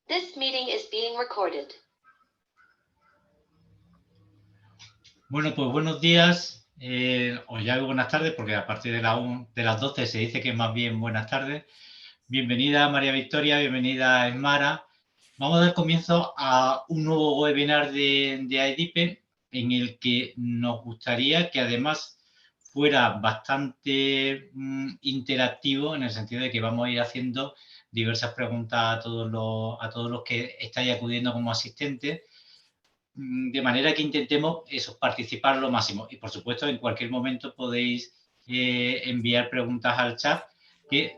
This meeting is being recorded. Bueno, pues buenos días, o ya buenas tardes, porque a partir de las 12 se dice que es más bien buenas tardes. Bienvenida María Victoria, bienvenida Esmara. Vamos a dar comienzo a un nuevo webinar de AEDIPE en el que nos gustaría que además fuera bastante interactivo, en el sentido de que vamos a ir haciendo diversas preguntas a todos los que estáis acudiendo como asistentes, de manera que intentemos eso, participar lo máximo. Y por supuesto, en cualquier momento podéis enviar preguntas al chat, que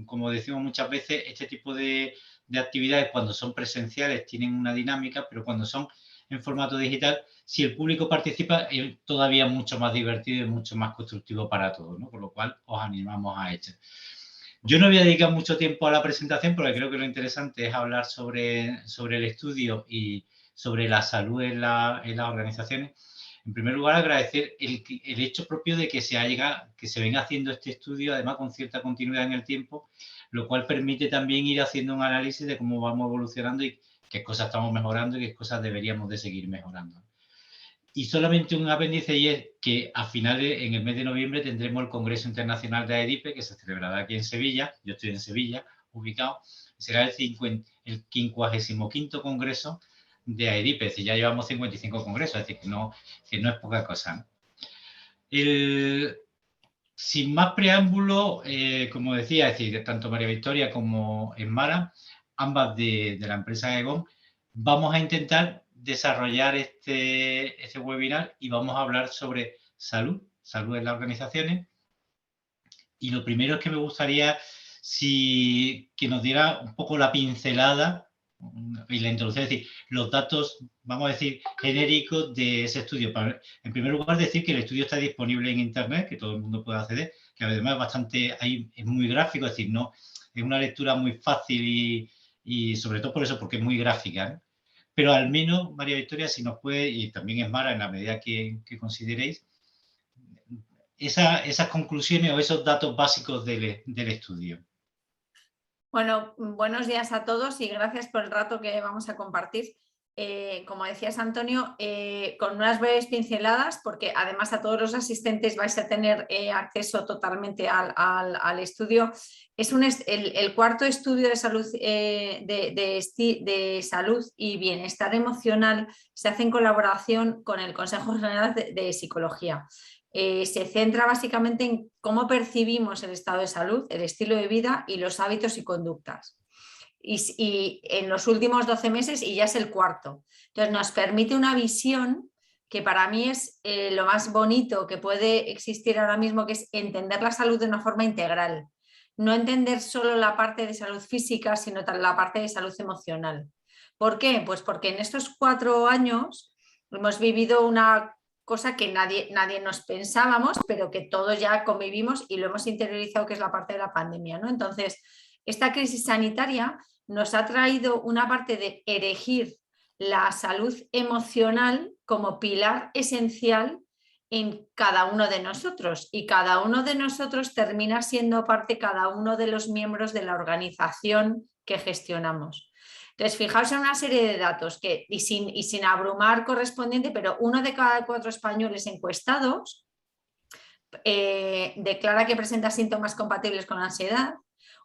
como decimos muchas veces, este tipo de actividades cuando son presenciales tienen una dinámica, pero cuando son en formato digital, si el público participa, es todavía mucho más divertido y mucho más constructivo para todos, ¿no? Por lo cual os animamos a ello. Yo no voy a dedicar mucho tiempo a la presentación porque creo que lo interesante es hablar sobre el estudio y sobre la salud en las organizaciones. En primer lugar, agradecer el hecho propio de que se venga haciendo este estudio, además con cierta continuidad en el tiempo, lo cual permite también ir haciendo un análisis de cómo vamos evolucionando y qué cosas estamos mejorando y qué cosas deberíamos de seguir mejorando. Y solamente un apéndice, y es que a finales, en el mes de noviembre, tendremos el Congreso Internacional de AEDIPE, que se celebrará aquí en Sevilla. Yo estoy en Sevilla, ubicado. Será el 55º Congreso de AEDIPE, es decir, ya llevamos 55 congresos, es decir, que no es poca cosa, ¿no? Sin más preámbulo, como decía, es decir, tanto María Victoria como Esmara, ambas de la empresa Aegon, vamos a intentar desarrollar este webinar y vamos a hablar sobre salud en las organizaciones. Y lo primero es que me gustaría que nos diera un poco la pincelada y la introducción, es decir, los datos, vamos a decir, genéricos de ese estudio. En primer lugar, decir que el estudio está disponible en Internet, que todo el mundo puede acceder, que además es muy gráfico, es decir, no es una lectura muy fácil y sobre todo por eso, porque es muy gráfica, ¿no? Pero al menos, María Victoria, si nos puede, y también Esmara, en la medida que consideréis, esas conclusiones o esos datos básicos del estudio. Bueno, buenos días a todos y gracias por el rato que vamos a compartir. Como decías, Antonio, con unas breves pinceladas, porque además a todos los asistentes vais a tener acceso totalmente al estudio. Es el cuarto estudio de salud, de salud y bienestar emocional. Se hace en colaboración con el Consejo General de Psicología. Se centra básicamente en cómo percibimos el estado de salud, el estilo de vida y los hábitos y conductas. Y en los últimos 12 meses, y ya es el cuarto. Entonces nos permite una visión que para mí es lo más bonito que puede existir ahora mismo, que es entender la salud de una forma integral. No entender solo la parte de salud física, sino la parte de salud emocional. ¿Por qué? Pues porque en estos 4 años hemos vivido una cosa que nadie nos pensábamos, pero que todos ya convivimos y lo hemos interiorizado, que es la parte de la pandemia, ¿no? Entonces, esta crisis sanitaria nos ha traído una parte de erigir la salud emocional como pilar esencial en cada uno de nosotros, y cada uno de nosotros termina siendo parte, cada uno de los miembros de la organización que gestionamos. Entonces, fijaos en una serie de datos y sin abrumar correspondiente, pero 1 de cada 4 españoles encuestados declara que presenta síntomas compatibles con la ansiedad.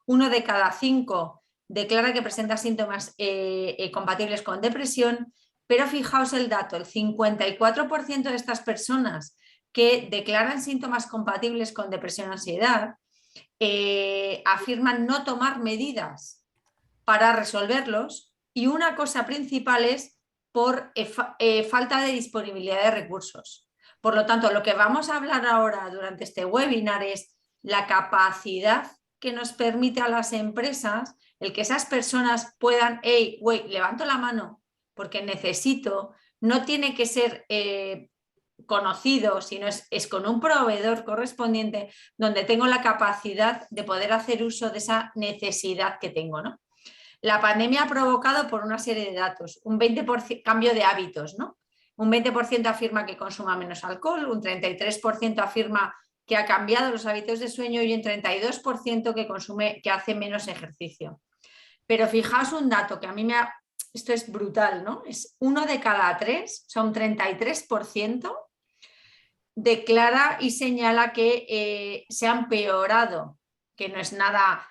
1 de cada 5 declara que presenta síntomas compatibles con depresión, pero fijaos el dato, el 54% de estas personas que declaran síntomas compatibles con depresión o ansiedad afirman no tomar medidas para resolverlos, y una cosa principal es por falta de disponibilidad de recursos. Por lo tanto, lo que vamos a hablar ahora durante este webinar es la capacidad que nos permite a las empresas el que esas personas puedan, levanto la mano porque necesito, no tiene que ser conocido, sino es con un proveedor correspondiente donde tengo la capacidad de poder hacer uso de esa necesidad que tengo, ¿no? La pandemia ha provocado por una serie de datos, un 20% cambio de hábitos, ¿no? Un 20% afirma que consuma menos alcohol, un 33% afirma que ha cambiado los hábitos de sueño y un 32% que hace menos ejercicio. Pero fijaos un dato que a mí esto es brutal, ¿no? Es 1 de cada 3, o sea, un 33% declara y señala que se ha empeorado, que no es nada,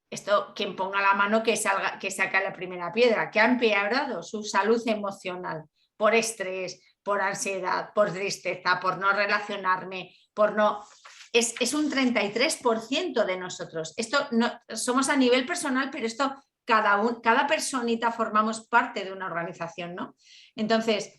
esto quien ponga la mano que saca la primera piedra, que ha empeorado su salud emocional por estrés, por ansiedad, por tristeza, por no relacionarme, por no... Es un 33% de nosotros. Esto no, somos a nivel personal, pero esto cada personita formamos parte de una organización, ¿no? Entonces,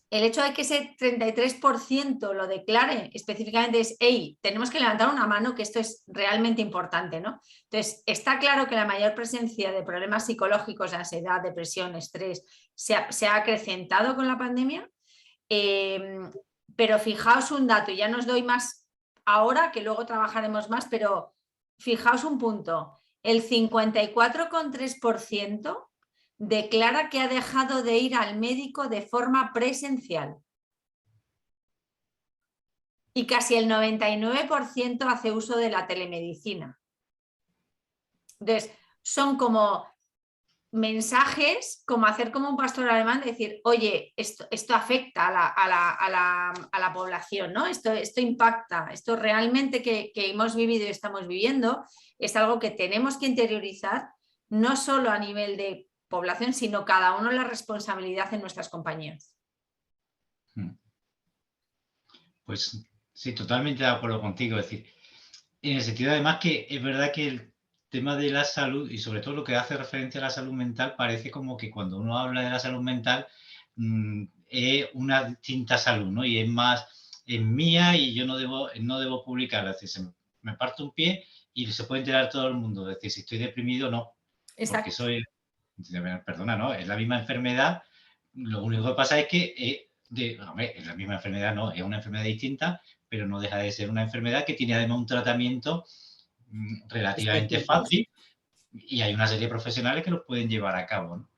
el hecho de que ese 33% lo declare específicamente es, hey, tenemos que levantar una mano, que esto es realmente importante, ¿no? Entonces, está claro que la mayor presencia de problemas psicológicos, de ansiedad, depresión, estrés, se ha acrecentado con la pandemia, pero fijaos un dato, y ya nos doy más ahora, que luego trabajaremos más, pero fijaos un punto, el 54,3% declara que ha dejado de ir al médico de forma presencial. Y casi el 99% hace uso de la telemedicina. Entonces, son como mensajes, como hacer como un pastor alemán, de decir, oye, esto afecta a la población, ¿no? Esto impacta, esto realmente que hemos vivido y estamos viviendo es algo que tenemos que interiorizar, no solo a nivel de población, sino cada uno la responsabilidad en nuestras compañías. Pues sí, totalmente de acuerdo contigo. Es decir, en el sentido además que es verdad que el tema de la salud y sobre todo lo que hace referencia a la salud mental parece como que cuando uno habla de la salud mental es una distinta salud, ¿no? Y es más, es mía y yo no debo publicarla. Es decir, me parto un pie y se puede enterar todo el mundo. Es decir, si estoy deprimido, no. Exacto. Porque perdona, no, es la misma enfermedad. Lo único que pasa es que es la misma enfermedad, no, es una enfermedad distinta, pero no deja de ser una enfermedad que tiene además un tratamiento relativamente fácil y hay una serie de profesionales que lo pueden llevar a cabo, ¿no?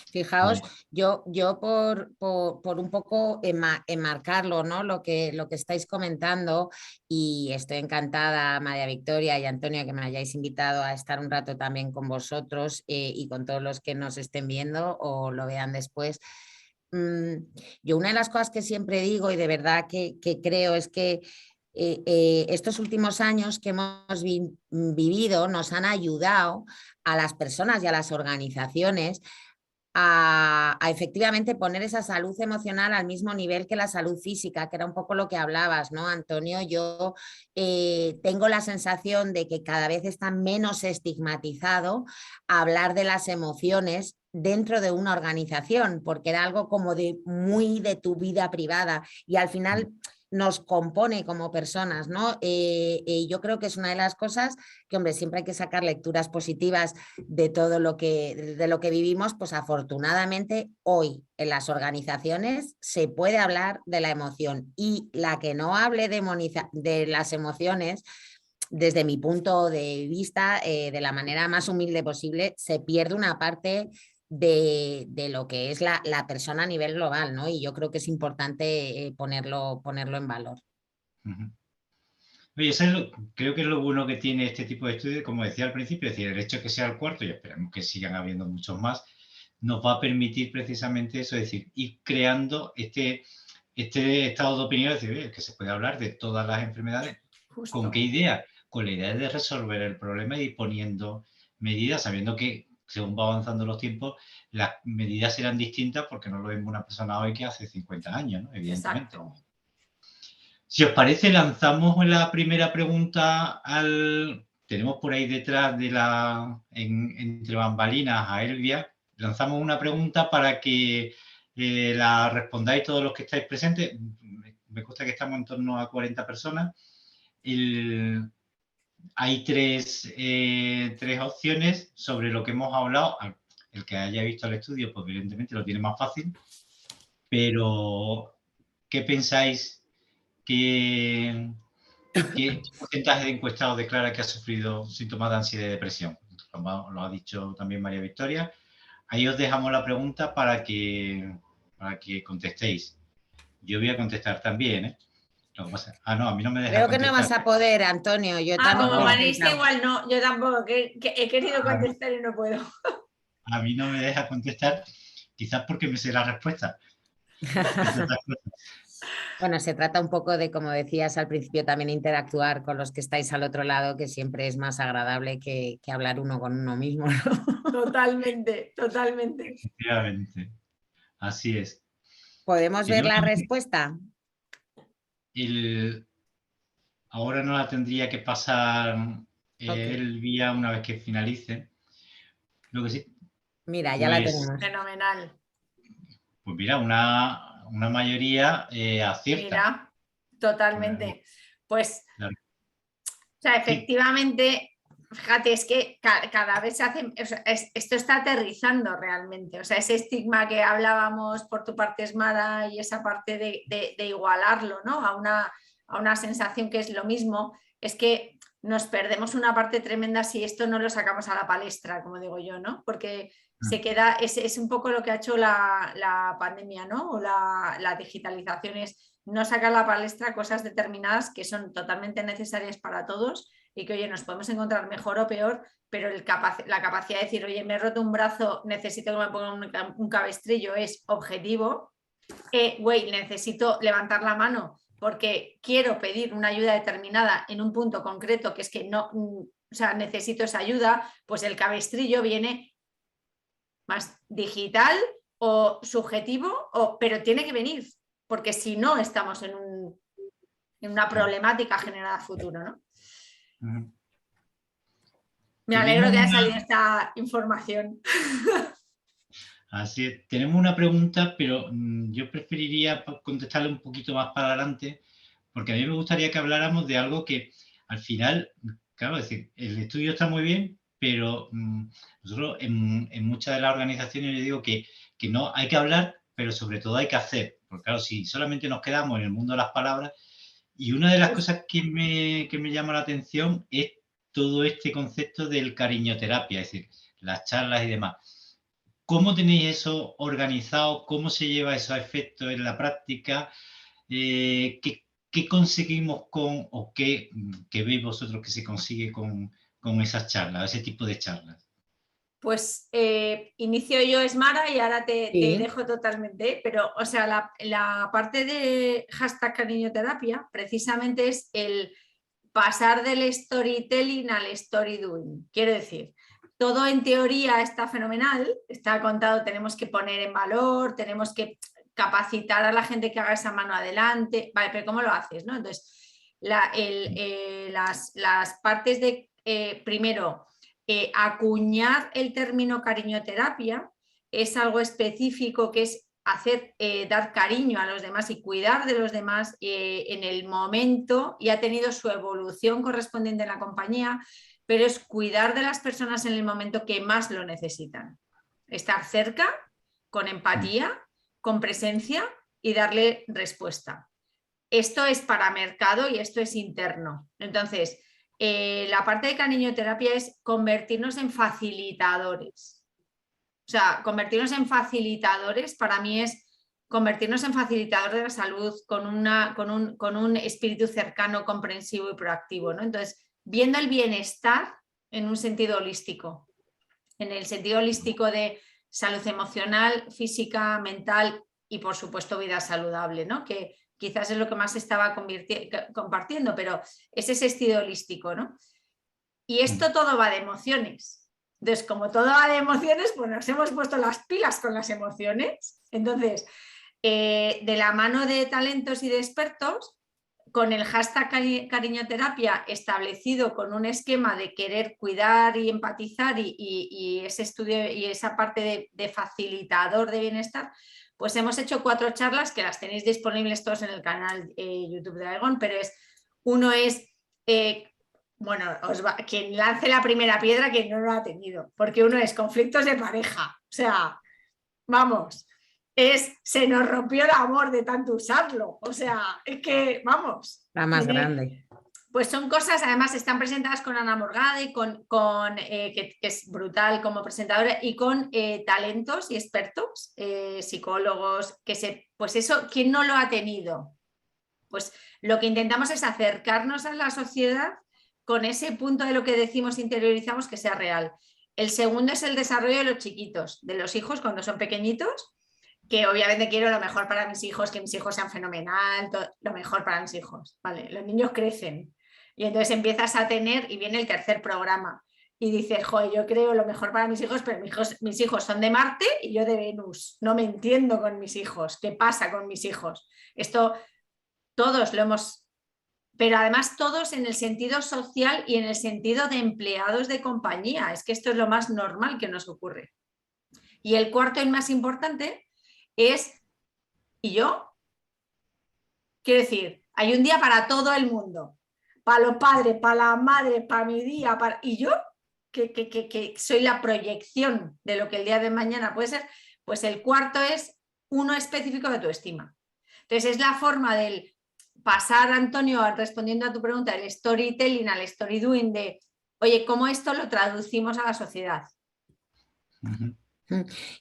Fijaos, yo por un poco enmarcarlo, ¿no? Lo que estáis comentando, y estoy encantada, María Victoria y Antonio, que me hayáis invitado a estar un rato también con vosotros y con todos los que nos estén viendo o lo vean después. Yo una de las cosas que siempre digo y de verdad que creo es que estos últimos años que hemos vivido nos han ayudado a las personas y a las organizaciones a efectivamente poner esa salud emocional al mismo nivel que la salud física, que era un poco lo que hablabas, ¿no, Antonio? Yo tengo la sensación de que cada vez está menos estigmatizado hablar de las emociones dentro de una organización, porque era algo como muy de tu vida privada y al final nos compone como personas, ¿no? Yo creo que es una de las cosas que, hombre, siempre hay que sacar lecturas positivas de todo lo que vivimos, pues afortunadamente hoy en las organizaciones se puede hablar de la emoción, y la que no hable de las emociones, desde mi punto de vista, de la manera más humilde posible, se pierde una parte de lo que es la persona a nivel global, ¿no? Y yo creo que es importante ponerlo en valor. Oye, creo que es lo bueno que tiene este tipo de estudios, como decía al principio, es decir, el hecho de que sea el cuarto, y esperamos que sigan habiendo muchos más, nos va a permitir precisamente eso, es decir, ir creando este estado de opinión, es decir, oye, que se puede hablar de todas las enfermedades. Justo. ¿Con qué idea? Con la idea de resolver el problema y ir poniendo medidas, sabiendo que según va avanzando los tiempos, las medidas serán distintas porque no lo vemos una persona hoy que hace 50 años, ¿no? Evidentemente. Exacto. Si os parece, lanzamos la primera pregunta tenemos por ahí detrás entre bambalinas a Elvia. Lanzamos una pregunta para que la respondáis todos los que estáis presentes. Me consta que estamos en torno a 40 personas. Hay tres opciones sobre lo que hemos hablado. El que haya visto el estudio, pues evidentemente lo tiene más fácil. Pero, ¿qué pensáis? ¿Qué porcentaje de encuestados declara que ha sufrido síntomas de ansiedad y depresión? Lo ha dicho también María Victoria. Ahí os dejamos la pregunta para que contestéis. Yo voy a contestar también, ¿eh? Lo que pasa, no, a mí no me deja Creo que no contestar. vas a poder, Antonio. Yo también como no. lo he panelista intentado. igual no, yo tampoco, que he querido contestar y no puedo. A mí no me deja contestar, quizás porque me sé la respuesta. Entre otras cosas. Bueno, se trata un poco de, como decías al principio, también interactuar con los que estáis al otro lado, que siempre es más agradable que hablar uno con uno mismo, ¿no? Totalmente, totalmente. Efectivamente, así es. ¿Podemos ver Tenemos la respuesta? ahora no la tendría que pasar Ok. el vía una vez que finalice. Lo que sí, Mira, ya la pues, tenemos. Fenomenal. pues mira, una mayoría acierta. Mira, totalmente. Pues, Claro. o sea, Sí, efectivamente, fíjate, es que cada vez se hace, o sea, esto está aterrizando realmente. O sea, ese estigma que hablábamos por tu parte, Esmara, y esa parte de igualarlo, ¿no? A una sensación que es lo mismo, es que nos perdemos una parte tremenda si esto no lo sacamos a la palestra, como digo yo, ¿no? Porque se queda, es un poco lo que ha hecho la pandemia, ¿no? O la digitalización, es no sacar a la palestra cosas determinadas que son totalmente necesarias para todos y que, oye, nos podemos encontrar mejor o peor, pero la capacidad de decir, oye, me he roto un brazo, necesito que me pongan un cabestrillo, es objetivo. Güey, necesito levantar la mano porque quiero pedir una ayuda determinada en un punto concreto, que es que no, o sea, necesito esa ayuda, pues el cabestrillo viene más digital o subjetivo, pero tiene que venir, porque si no estamos en una problemática generada a futuro, ¿no? Me alegro que haya salido esta información. Así es. Tenemos una pregunta, pero yo preferiría contestarle un poquito más para adelante, porque a mí me gustaría que habláramos de algo que al final, claro, es decir, el estudio está muy bien, pero nosotros en muchas de las organizaciones yo digo que no hay que hablar, pero sobre todo hay que hacer. Porque claro, si solamente nos quedamos en el mundo de las palabras, y una de las cosas que me llama la atención es todo este concepto del cariñoterapia, es decir, las charlas y demás. ¿Cómo tenéis eso organizado? ¿Cómo se lleva esos efectos en la práctica? ¿Qué conseguimos o qué veis vosotros que se consigue con esas charlas, ese tipo de charlas? Pues inicio yo, Esmara, y ahora te dejo totalmente, pero o sea, la parte de hashtag cariñoterapia precisamente es el pasar del storytelling al story doing. Quiero decir, todo en teoría está fenomenal, está contado, tenemos que poner en valor, tenemos que capacitar a la gente que haga esa mano adelante, vale, pero ¿cómo lo haces? ¿No? Entonces, las partes de, primero, acuñar el término cariñoterapia es algo específico que es dar cariño a los demás y cuidar de los demás en el momento, y ha tenido su evolución correspondiente en la compañía, pero es cuidar de las personas en el momento que más lo necesitan. Estar cerca, con empatía, con presencia y darle respuesta. Esto es para mercado y esto es interno. Entonces, la parte de cariñoterapia es convertirnos en facilitadores. O sea, convertirnos en facilitadores para mí es convertirnos en facilitador de la salud con un espíritu cercano, comprensivo y proactivo, ¿no? Entonces, viendo el bienestar en un sentido holístico, en el sentido holístico de salud emocional, física, mental y, por supuesto, vida saludable, ¿no? Que quizás es lo que más estaba compartiendo, pero es ese estilo holístico, ¿no? Y esto todo va de emociones. Entonces, como todo va de emociones, pues nos hemos puesto las pilas con las emociones. Entonces, de la mano de talentos y de expertos, con el hashtag cariñoterapia establecido con un esquema de querer cuidar y empatizar y ese estudio y esa parte de facilitador de bienestar, pues hemos hecho 4 charlas que las tenéis disponibles todos en el canal YouTube de Aegon, pero uno es bueno, quien lance la primera piedra, quien no lo ha tenido, porque uno es conflictos de pareja, o sea, vamos, se nos rompió el amor de tanto usarlo, o sea, es que, vamos. La más grande. Pues son cosas, además están presentadas con Ana Morgade, que es brutal como presentadora, y con talentos y expertos, psicólogos, pues eso, ¿quién no lo ha tenido? Pues lo que intentamos es acercarnos a la sociedad con ese punto de lo que decimos, interiorizamos, que sea real. El segundo es el desarrollo de los chiquitos, de los hijos cuando son pequeñitos, que obviamente quiero lo mejor para mis hijos, que mis hijos sean fenomenal, lo mejor para mis hijos. ¿Vale? Los niños crecen y entonces empiezas a tener, y viene el tercer programa, y dices, joder, yo creo lo mejor para mis hijos, pero mis hijos son de Marte y yo de Venus. No me entiendo con mis hijos. ¿Qué pasa con mis hijos? Esto todos lo hemos, pero además todos en el sentido social y en el sentido de empleados de compañía. Es que esto es lo más normal que nos ocurre. Y el cuarto y más importante es, ¿y yo? Quiero decir, hay un día para todo el mundo. Para los padres, para la madre, para mi día, ¿y yo? Que soy la proyección de lo que el día de mañana puede ser, pues el cuarto es uno específico de tu estima. Entonces es la forma del pasar, Antonio, respondiendo a tu pregunta, el storytelling al story doing de, oye, ¿cómo esto lo traducimos a la sociedad?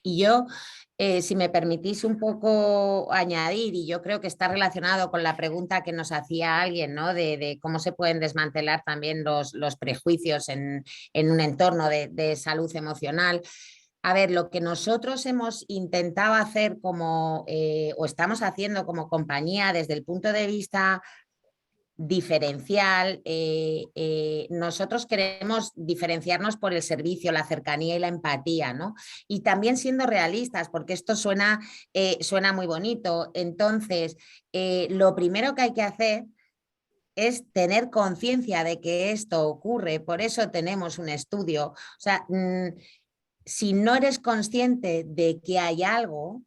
Y yo, si me permitís un poco añadir, y yo creo que está relacionado con la pregunta que nos hacía alguien, ¿no? De cómo se pueden desmantelar también los prejuicios en un entorno de salud emocional. A ver, lo que nosotros hemos intentado hacer como, o estamos haciendo como compañía desde el punto de vista diferencial, nosotros queremos diferenciarnos por el servicio, la cercanía y la empatía, ¿no? Y también siendo realistas, porque esto suena muy bonito. Entonces, lo primero que hay que hacer es tener conciencia de que esto ocurre, por eso tenemos un estudio. O sea, si no eres consciente de que hay algo,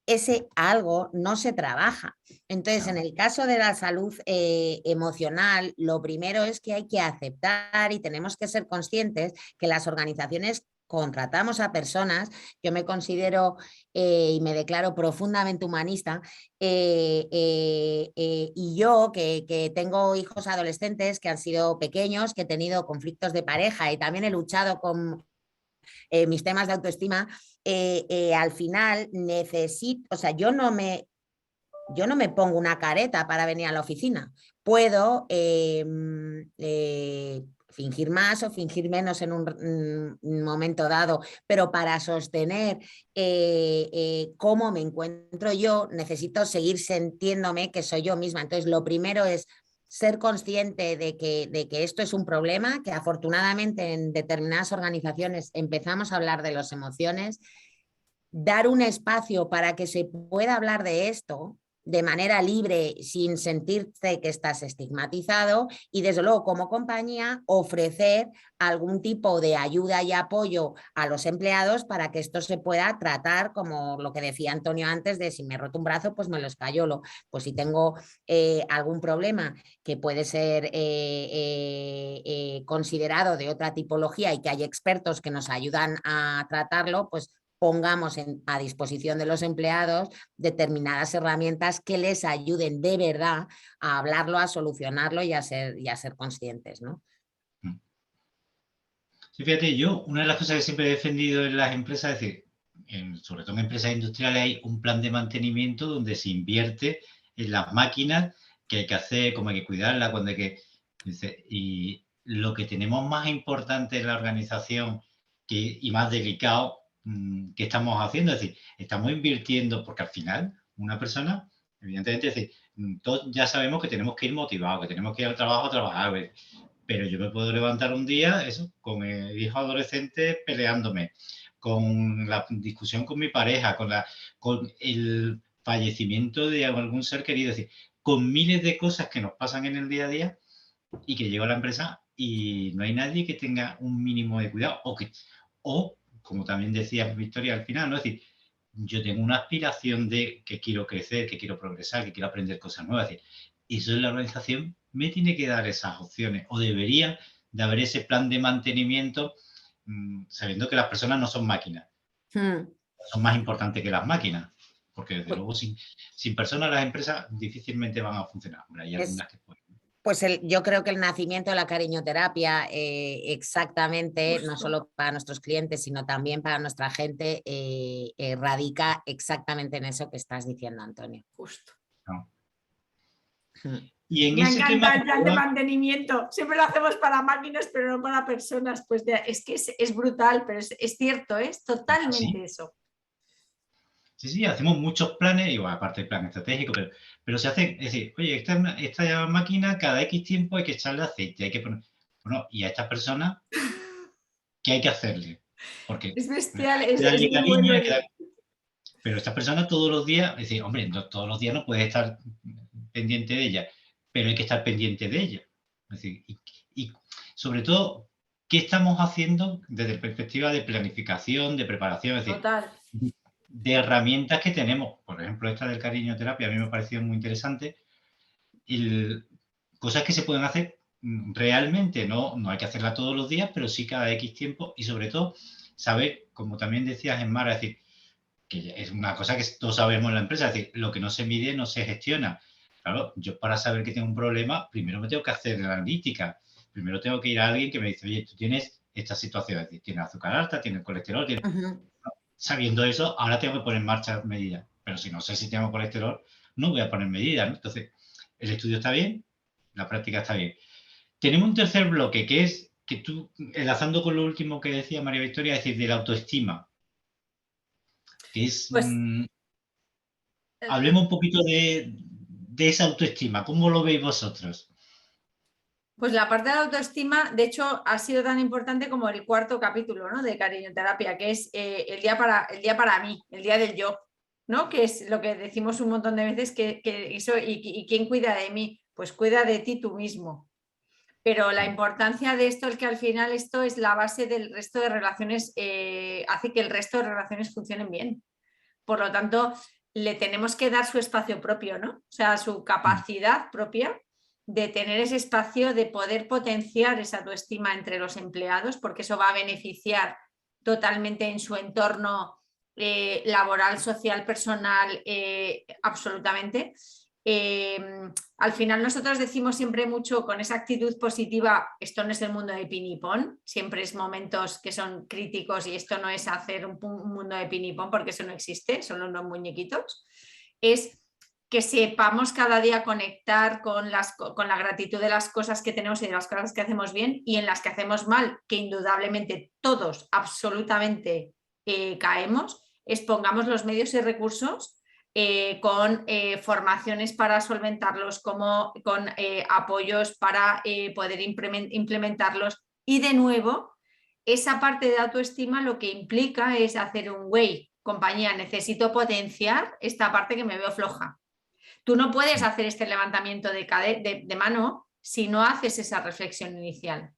ese algo no se trabaja. Entonces, en el caso de la salud emocional, lo primero es que hay que aceptar y tenemos que ser conscientes que las organizaciones contratamos a personas. Yo me considero y me declaro profundamente humanista, y yo que tengo hijos adolescentes que han sido pequeños, que he tenido conflictos de pareja y también he luchado con mis temas de autoestima, al final necesito, o sea, yo no me pongo una careta para venir a la oficina. Puedo fingir más o fingir menos en un momento dado, pero para sostener cómo me encuentro yo, necesito seguir sintiéndome que soy yo misma. Entonces, lo primero es ser consciente de que esto es un problema, que afortunadamente en determinadas organizaciones empezamos a hablar de las emociones, dar un espacio para que se pueda hablar de esto de manera libre, sin sentirte que estás estigmatizado, y desde luego como compañía ofrecer algún tipo de ayuda y apoyo a los empleados para que esto se pueda tratar como lo que decía Antonio antes de si me he roto un brazo, pues me lo escayolo. Pues si tengo algún problema que puede ser considerado de otra tipología y que hay expertos que nos ayudan a tratarlo, pues pongamos a disposición de los empleados determinadas herramientas que les ayuden de verdad a hablarlo, a solucionarlo y a ser conscientes, ¿no? Sí, fíjate, yo una de las cosas que siempre he defendido en las empresas es decir, sobre todo en empresas industriales hay un plan de mantenimiento donde se invierte en las máquinas que hay que hacer, cómo hay que cuidarlas, cuando hay que... Y lo que tenemos más importante en la organización y más delicado que estamos haciendo, es decir, estamos invirtiendo, porque al final una persona, evidentemente, es decir, todos ya sabemos que tenemos que ir motivados, que tenemos que ir al trabajo a trabajar, pero yo me puedo levantar un día, eso, con el hijo adolescente peleándome, con la discusión con mi pareja, con el fallecimiento de algún ser querido, es decir, con miles de cosas que nos pasan en el día a día y que llego a la empresa y no hay nadie que tenga un mínimo de cuidado o como también decía Victoria al final, ¿no? Es decir, yo tengo una aspiración de que quiero crecer, que quiero progresar, que quiero aprender cosas nuevas. Es decir, eso en la organización me tiene que dar esas opciones o debería de haber ese plan de mantenimiento sabiendo que las personas no son máquinas. Son más importantes que las máquinas. Porque desde luego sin personas las empresas difícilmente van a funcionar. Hombre, hay algunas que pueden. Pues yo creo que el nacimiento de la cariñoterapia, exactamente, justo, no solo para nuestros clientes, sino también para nuestra gente, radica exactamente en eso que estás diciendo, Antonio. Justo. No. Y en Me ese encanta tema, el plan de mantenimiento. Siempre lo hacemos para máquinas, pero no para personas. Pues es que es brutal, pero es cierto, es totalmente eso. sí, hacemos muchos planes, y bueno, aparte del plan estratégico, pero se hace, es decir, oye, esta máquina cada X tiempo hay que echarle aceite, hay que poner, bueno, y a esta persona, ¿qué hay que hacerle? Porque Es bestial, hay que es darle muy cariño, bueno. pero esta persona todos los días, es decir, hombre, no, todos los días no puede estar pendiente de ella, pero hay que estar pendiente de ella. Es decir, y sobre todo, ¿qué estamos haciendo desde la perspectiva de planificación, de preparación? Es decir, Total. de herramientas que tenemos. Por ejemplo, esta del cariñoterapia a mí me ha parecido muy interesante. Cosas que se pueden hacer realmente, no hay que hacerla todos los días, pero sí cada X tiempo y sobre todo saber, como también decías, Mara, es decir, que es una cosa que todos sabemos en la empresa, es decir, lo que no se mide no se gestiona. Claro, yo para saber que tengo un problema, primero me tengo que hacer la analítica. Primero tengo que ir a alguien que me dice, oye, tú tienes esta situación, es decir, tienes azúcar alta, tienes colesterol, tienes... Sabiendo eso, ahora tengo que poner en marcha medidas. Pero si no sé si tengo colesterol, no voy a poner medidas, ¿no? Entonces, el estudio está bien, la práctica está bien. Tenemos un tercer bloque, que es que tú, enlazando con lo último que decía María Victoria, es decir, de la autoestima, que es... Pues hablemos un poquito de esa autoestima. ¿Cómo lo veis vosotros? Pues la parte de la autoestima, de hecho, ha sido tan importante como el cuarto capítulo, ¿no? De cariñoterapia, que es el día para mí, el día del yo, ¿no? Que es lo que decimos un montón de veces, que eso, y ¿quién cuida de mí? Pues cuida de ti tú mismo. Pero la importancia de esto es que al final esto es la base del resto de relaciones, hace que el resto de relaciones funcionen bien. Por lo tanto, le tenemos que dar su espacio propio, ¿no? O sea, su capacidad propia de tener ese espacio, de poder potenciar esa autoestima entre los empleados, porque eso va a beneficiar totalmente en su entorno laboral, social, personal, absolutamente. Al final nosotros decimos siempre mucho con esa actitud positiva, esto no es el mundo de pinipón, siempre es momentos que son críticos y esto no es hacer un mundo de pinipón porque eso no existe, son unos muñequitos, es que sepamos cada día conectar con la gratitud de las cosas que tenemos y de las cosas que hacemos bien y en las que hacemos mal, que indudablemente todos absolutamente caemos, expongamos los medios y recursos con formaciones para solventarlos, con apoyos para poder implementarlos. Y de nuevo, esa parte de autoestima lo que implica es hacer un güey, compañía, necesito potenciar esta parte que me veo floja. Tú no puedes hacer este levantamiento de mano si no haces esa reflexión inicial.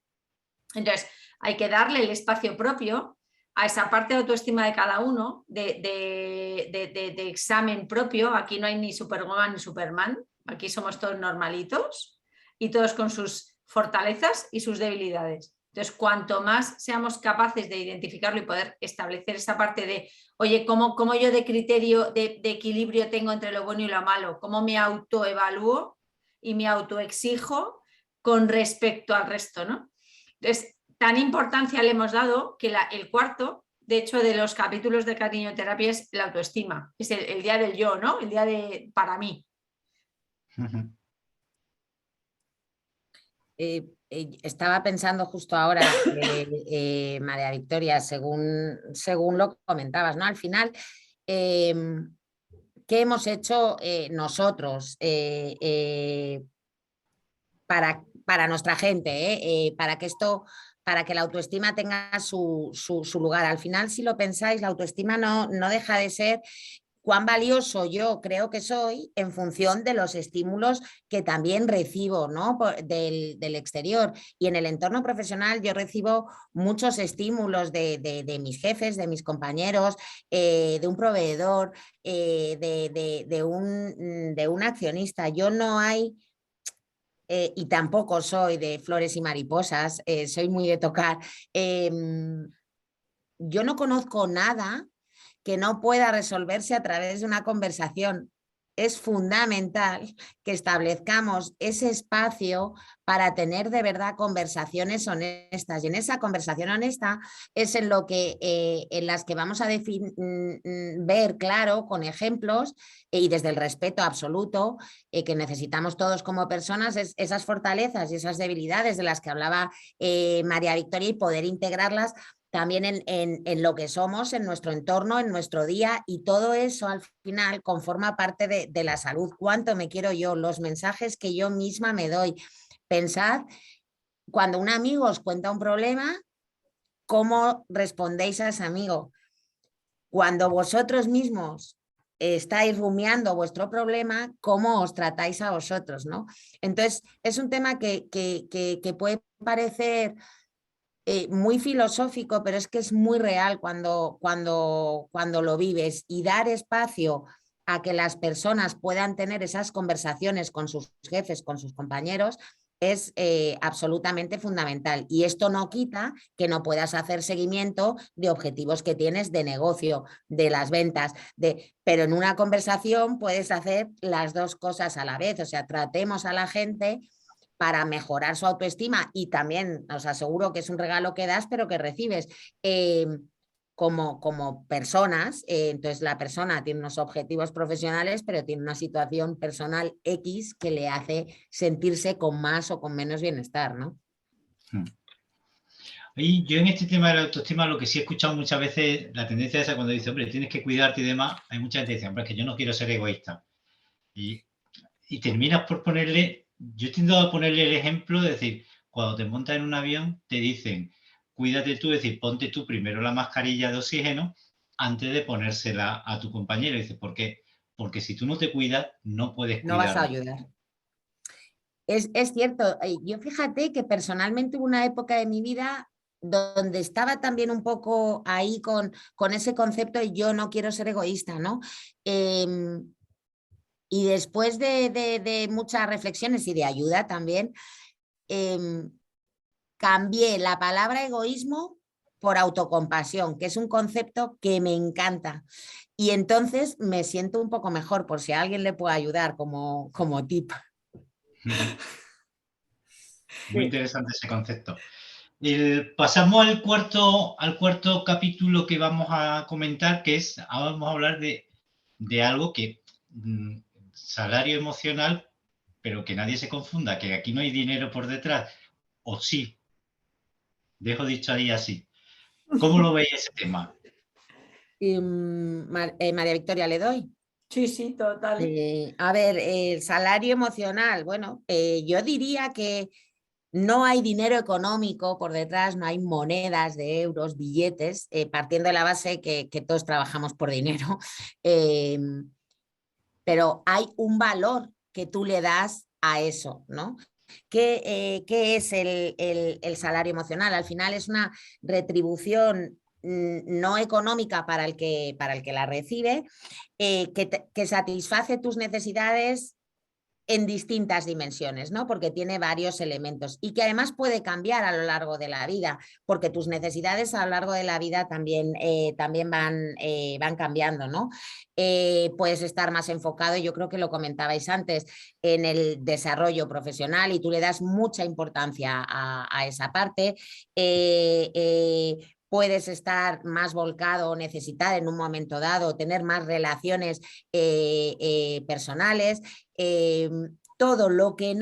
Entonces, hay que darle el espacio propio a esa parte de autoestima de cada uno, de examen propio. Aquí no hay ni Superwoman ni Superman, aquí somos todos normalitos y todos con sus fortalezas y sus debilidades. Entonces, cuanto más seamos capaces de identificarlo y poder establecer esa parte de, oye, ¿cómo yo de criterio, de equilibrio tengo entre lo bueno y lo malo? ¿Cómo me autoevalúo y me autoexijo con respecto al resto, ¿no? Entonces, tan importancia le hemos dado que el cuarto, de hecho, de los capítulos de cariñoterapia es la autoestima, es el día del yo, ¿no? El día de para mí. Estaba pensando justo ahora, María Victoria, según lo que comentabas, ¿no? Al final, ¿qué hemos hecho nosotros para nuestra gente, para que la autoestima tenga su lugar? Al final, si lo pensáis, la autoestima no deja de ser cuán valioso yo creo que soy en función de los estímulos que también recibo, ¿no? del exterior. Y en el entorno profesional yo recibo muchos estímulos de mis jefes, de mis compañeros, de un proveedor, de un accionista. Yo no hay... y tampoco soy de flores y mariposas, soy muy de tocar. Yo no conozco nada que no pueda resolverse a través de una conversación. es fundamental que establezcamos ese espacio para tener de verdad conversaciones honestas. Y en esa conversación honesta es en las que vamos a ver claro con ejemplos y desde el respeto absoluto que necesitamos todos como personas, esas fortalezas y esas debilidades de las que hablaba María Victoria, y poder integrarlas también en lo que somos, en nuestro entorno, en nuestro día, y todo eso al final conforma parte de la salud. ¿Cuánto me quiero yo? Los mensajes que yo misma me doy. Pensad, cuando un amigo os cuenta un problema, ¿cómo respondéis a ese amigo? Cuando vosotros mismos estáis rumiando vuestro problema, ¿cómo os tratáis a vosotros, ¿no? Entonces, es un tema que puede parecer muy filosófico, pero es que es muy real cuando lo vives, y dar espacio a que las personas puedan tener esas conversaciones con sus jefes, con sus compañeros, es absolutamente fundamental. Y esto no quita que no puedas hacer seguimiento de objetivos que tienes de negocio, de las ventas, pero en una conversación puedes hacer las dos cosas a la vez. O sea, tratemos a la gente para mejorar su autoestima, y también os aseguro que es un regalo que das pero que recibes como personas. Entonces la persona tiene unos objetivos profesionales pero tiene una situación personal X que le hace sentirse con más o con menos bienestar, ¿no? Y yo en este tema de la autoestima, lo que sí he escuchado muchas veces, la tendencia esa cuando dice, hombre, tienes que cuidarte y demás, hay mucha gente que dice, hombre, es que yo no quiero ser egoísta. Y terminas por ponerle, yo tiendo a ponerle el ejemplo de decir, cuando te montas en un avión, te dicen, cuídate tú, es decir, ponte tú primero la mascarilla de oxígeno antes de ponérsela a tu compañero. Y dices, ¿por qué? Porque si tú no te cuidas, no puedes No vas a cuidarlo. ayudar. Es cierto, yo fíjate que personalmente hubo una época de mi vida donde estaba también un poco ahí con ese concepto de yo no quiero ser egoísta, ¿no? Y después de muchas reflexiones y de ayuda también, cambié la palabra egoísmo por autocompasión, que es un concepto que me encanta. Y entonces me siento un poco mejor, por si a alguien le puede ayudar como tip. Muy interesante ese concepto. Pasamos al cuarto capítulo que vamos a comentar, que es, ahora vamos a hablar de algo que, salario emocional, pero que nadie se confunda, que aquí no hay dinero por detrás, o sí, dejo dicho ahí así. ¿Cómo lo veis ese tema? María Victoria, ¿le doy? Sí, sí, total. A ver, el salario emocional, bueno, yo diría que no hay dinero económico por detrás, no hay monedas de euros, billetes, partiendo de la base que todos trabajamos por dinero, pero hay un valor que tú le das a eso, ¿no? ¿Qué es el salario emocional? Al final es una retribución no económica para el que la recibe, que satisface tus necesidades en distintas dimensiones, ¿no? Porque tiene varios elementos y que además puede cambiar a lo largo de la vida, porque tus necesidades a lo largo de la vida también van cambiando, ¿no? Puedes estar más enfocado, yo creo que lo comentabais antes, en el desarrollo profesional, y tú le das mucha importancia a esa parte. Puedes estar más volcado o necesitar en un momento dado tener más relaciones personales. Todo lo que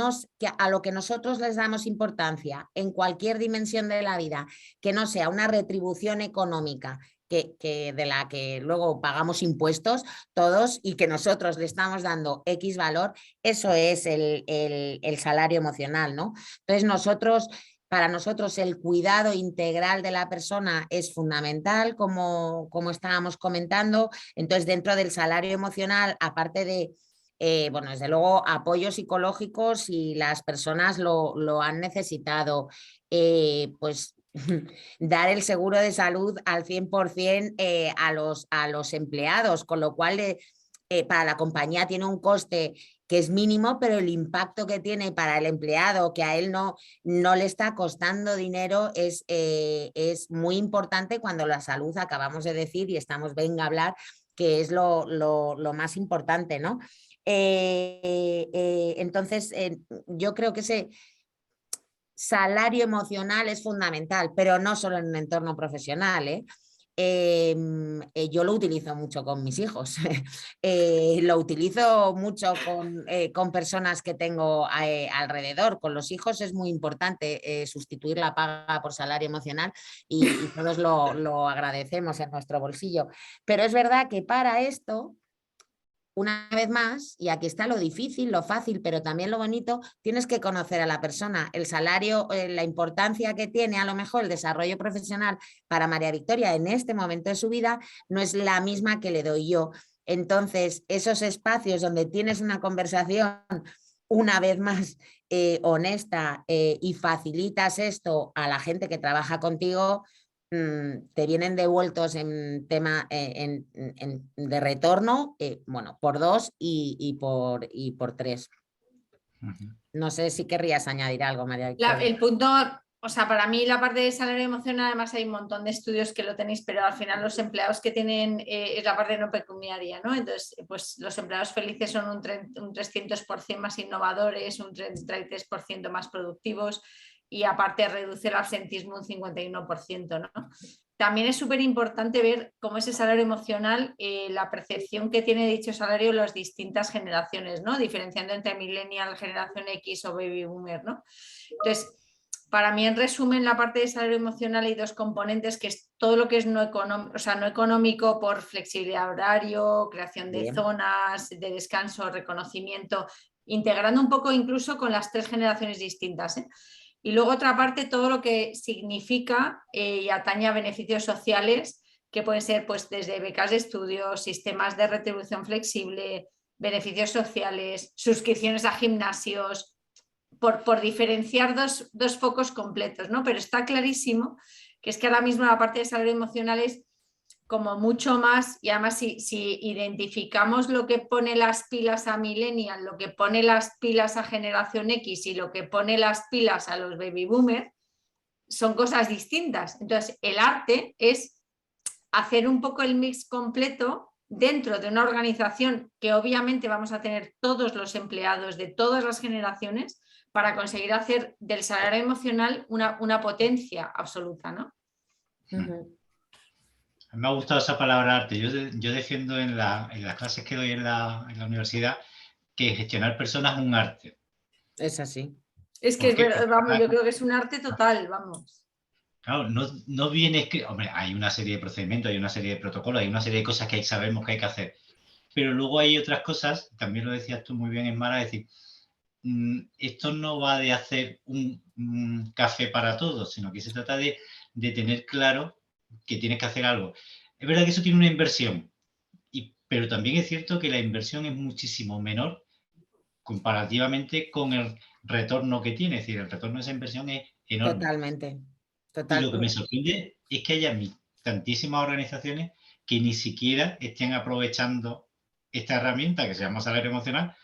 a lo que nosotros les damos importancia en cualquier dimensión de la vida, que no sea una retribución económica de la que luego pagamos impuestos todos, y que nosotros le estamos dando X valor, eso es el salario emocional, ¿no? Entonces para nosotros el cuidado integral de la persona es fundamental, como estábamos comentando. Entonces, dentro del salario emocional, aparte de bueno, desde luego, apoyos psicológicos, si las personas lo han necesitado, pues dar el seguro de salud al 100% a los empleados, con lo cual para la compañía tiene un coste que es mínimo, pero el impacto que tiene para el empleado, que a él no le está costando dinero, es muy importante, cuando la salud, acabamos de decir, y estamos venga a hablar, que es lo más importante, ¿no? Entonces, yo creo que ese salario emocional es fundamental, pero no solo en un entorno profesional, ¿eh? Yo lo utilizo mucho con mis hijos, lo utilizo mucho con personas que tengo alrededor. Con los hijos es muy importante sustituir la paga por salario emocional y todos lo agradecemos en nuestro bolsillo. Pero es verdad que para esto, una vez más, y aquí está lo difícil, lo fácil, pero también lo bonito, tienes que conocer a la persona. El salario, la importancia que tiene a lo mejor el desarrollo profesional para María Victoria en este momento de su vida no es la misma que le doy yo. Entonces, esos espacios donde tienes una conversación una vez más honesta y facilitas esto a la gente que trabaja contigo, te vienen devueltos en tema de retorno, bueno, por 2 y por 3. No sé si querrías añadir algo, María Victoria. El punto, o sea, para mí la parte de salario emocional, además hay un montón de estudios que lo tenéis, pero al final los empleados que tienen es la parte no pecuniaria, ¿no? Entonces, pues los empleados felices son un 300% más innovadores, un 33% más productivos, y aparte reduce el absentismo un 51%, ¿no? También es súper importante ver cómo ese salario emocional, la percepción que tiene dicho salario en las distintas generaciones, ¿no? Diferenciando entre millennial, generación X o baby boomer, ¿no? Entonces, para mí, en resumen, la parte de salario emocional hay 2 componentes, que es todo lo que es no económico, o sea, no económico por flexibilidad de horario, creación de zonas de descanso, reconocimiento, integrando un poco incluso con las 3 generaciones distintas, ¿eh? Y luego otra parte, todo lo que significa y atañe a beneficios sociales, que pueden ser pues desde becas de estudios, sistemas de retribución flexible, beneficios sociales, suscripciones a gimnasios, por diferenciar dos focos completos, ¿no? Pero está clarísimo que es que ahora mismo la parte de salario emocional es como mucho más, y además si identificamos lo que pone las pilas a Millennial, lo que pone las pilas a Generación X y lo que pone las pilas a los baby boomers, son cosas distintas. Entonces, el arte es hacer un poco el mix completo dentro de una organización que obviamente vamos a tener todos los empleados de todas las generaciones, para conseguir hacer del salario emocional una potencia absoluta, ¿no? Me ha gustado esa palabra arte. Yo defiendo en las clases que doy en la universidad que gestionar personas es un arte. Es así. Es que es verdad, vamos, yo creo que es un arte total, vamos. Claro, no viene escrito. Hombre, hay una serie de procedimientos, hay una serie de protocolos, hay una serie de cosas que sabemos que hay que hacer. Pero luego hay otras cosas, también lo decías tú muy bien, Esmara, es decir, esto no va de hacer un café para todos, sino que se trata de tener claro que tienes que hacer algo. Es verdad que eso tiene una inversión, pero también es cierto que la inversión es muchísimo menor comparativamente con el retorno que tiene. Es decir, el retorno de esa inversión es enorme. Totalmente. Y lo que me sorprende es que haya tantísimas organizaciones que ni siquiera estén aprovechando esta herramienta que se llama salario emocional,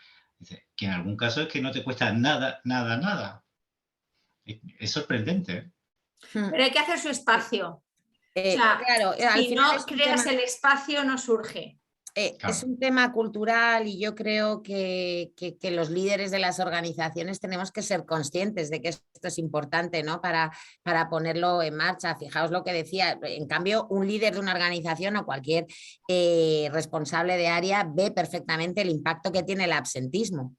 que en algún caso es que no te cuesta nada. Es sorprendente, ¿eh? Pero hay que hacer su espacio. O sea, claro, si no creas el espacio, no surge. Claro. Es un tema cultural y yo creo que los líderes de las organizaciones tenemos que ser conscientes de que esto es importante, ¿no? Para ponerlo en marcha. Fijaos lo que decía, en cambio, un líder de una organización o cualquier responsable de área ve perfectamente el impacto que tiene el absentismo.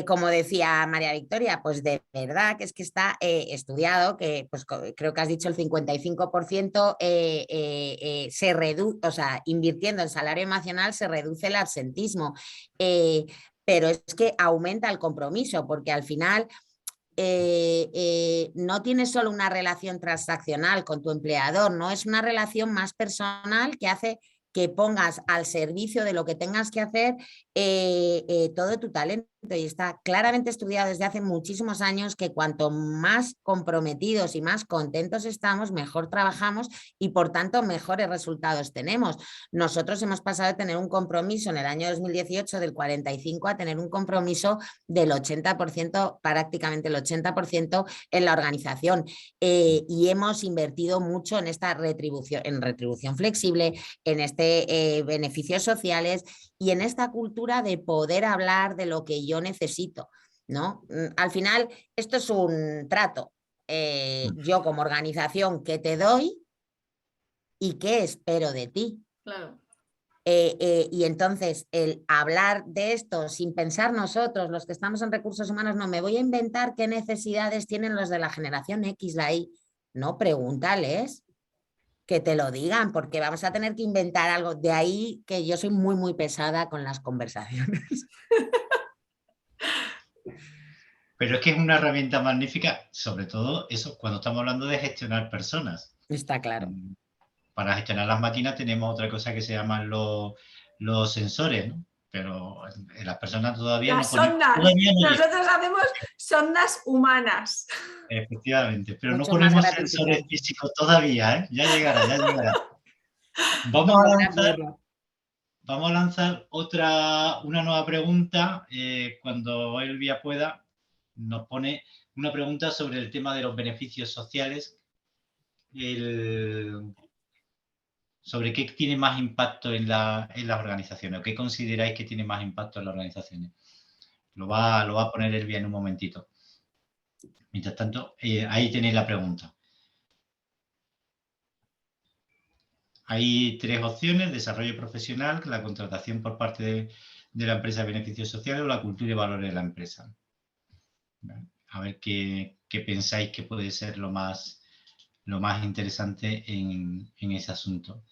Como decía María Victoria, pues de verdad que es que está estudiado, que pues creo que has dicho el 55% se reduce, o sea, invirtiendo en salario emocional se reduce el absentismo, pero es que aumenta el compromiso, porque al final no tienes solo una relación transaccional con tu empleador, ¿no? Es una relación más personal que hace que pongas al servicio de lo que tengas que hacer todo tu talento. y está claramente estudiado desde hace muchísimos años, que cuanto más comprometidos y más contentos estamos, mejor trabajamos y por tanto mejores resultados tenemos. Nosotros hemos pasado de tener un compromiso en el año 2018 del 45 a tener un compromiso del 80%, prácticamente el 80% en la organización, y hemos invertido mucho en esta retribución flexible, en beneficios sociales y en esta cultura de poder hablar de lo que yo necesito, ¿no? Al final, esto es un trato. Yo como organización, ¿qué te doy y qué espero de ti? Claro. Y entonces el hablar de esto sin pensar nosotros, los que estamos en recursos humanos, no me voy a inventar qué necesidades tienen los de la generación X, la Y. No, pregúntales, que te lo digan, porque vamos a tener que inventar algo. De ahí que yo soy muy, muy pesada con las conversaciones. Pero es que es una herramienta magnífica, sobre todo eso cuando estamos hablando de gestionar personas. Está claro. Para gestionar las máquinas tenemos otra cosa que se llaman los sensores, ¿no? Pero en las personas todavía Las no ponemos... sondas. Todavía no Nosotros hacemos sondas humanas. Efectivamente, pero Mucho no más ponemos gratificante. sensores físicos todavía, ¿eh? Ya llegará, ya llegará. Vamos a lanzar una nueva pregunta. Cuando Elvia pueda, nos pone una pregunta sobre el tema de los beneficios sociales. Sobre qué tiene más impacto en las organizaciones, o qué consideráis que tiene más impacto en las organizaciones. Lo va a poner Elvia en un momentito. Mientras tanto, ahí tenéis la pregunta. Hay tres opciones: desarrollo profesional, la contratación por parte de la empresa de beneficios sociales o la cultura y valores de la empresa. A ver qué pensáis que puede ser lo más interesante en ese asunto.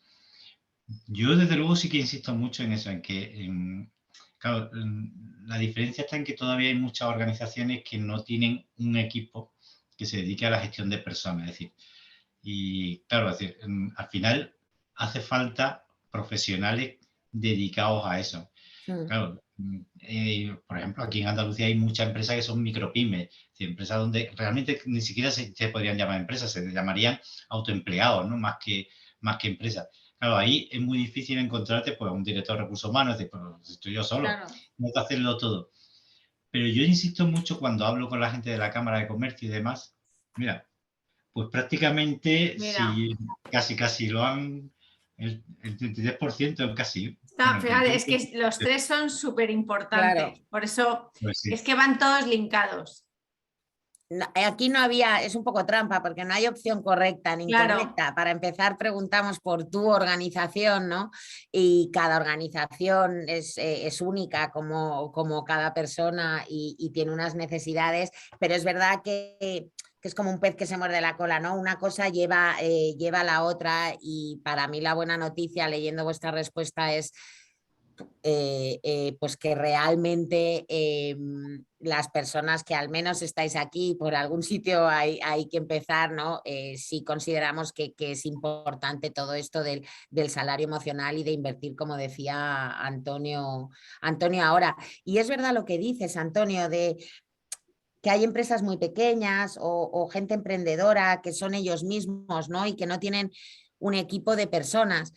Yo, desde luego, sí que insisto mucho en eso, en que, claro, la diferencia está en que todavía hay muchas organizaciones que no tienen un equipo que se dedique a la gestión de personas. Es decir, y claro, es decir, al final hace falta profesionales dedicados a eso. Claro, por ejemplo, aquí en Andalucía hay muchas empresas que son micropymes, es decir, empresas donde realmente ni siquiera se podrían llamar empresas, se llamarían autoempleados, ¿no? Más que empresas. Claro, ahí es muy difícil encontrarte pues, un director de recursos humanos, es decir, pues, estoy yo solo, Claro. no hay que hacerlo todo. Pero yo insisto mucho cuando hablo con la gente de la Cámara de Comercio y demás, mira, pues prácticamente si casi lo han, el 33% casi. Fíjate, es que los tres son súper importantes, claro. Por eso pues sí. Es que van todos linkados. No, aquí no había, es un poco trampa porque no hay opción correcta ni incorrecta. Claro. Para empezar preguntamos por tu organización, ¿no? Y cada organización es única como cada persona y tiene unas necesidades, pero es verdad que es como un pez que se muerde la cola, ¿no? Una cosa lleva a la otra y para mí la buena noticia leyendo vuestra respuesta es pues que realmente las personas que al menos estáis aquí, por algún sitio hay que empezar, ¿no? Sí consideramos que es importante todo esto del salario emocional y de invertir, como decía Antonio ahora. Y es verdad lo que dices, Antonio, de que hay empresas muy pequeñas o gente emprendedora que son ellos mismos, ¿no? Y que no tienen un equipo de personas.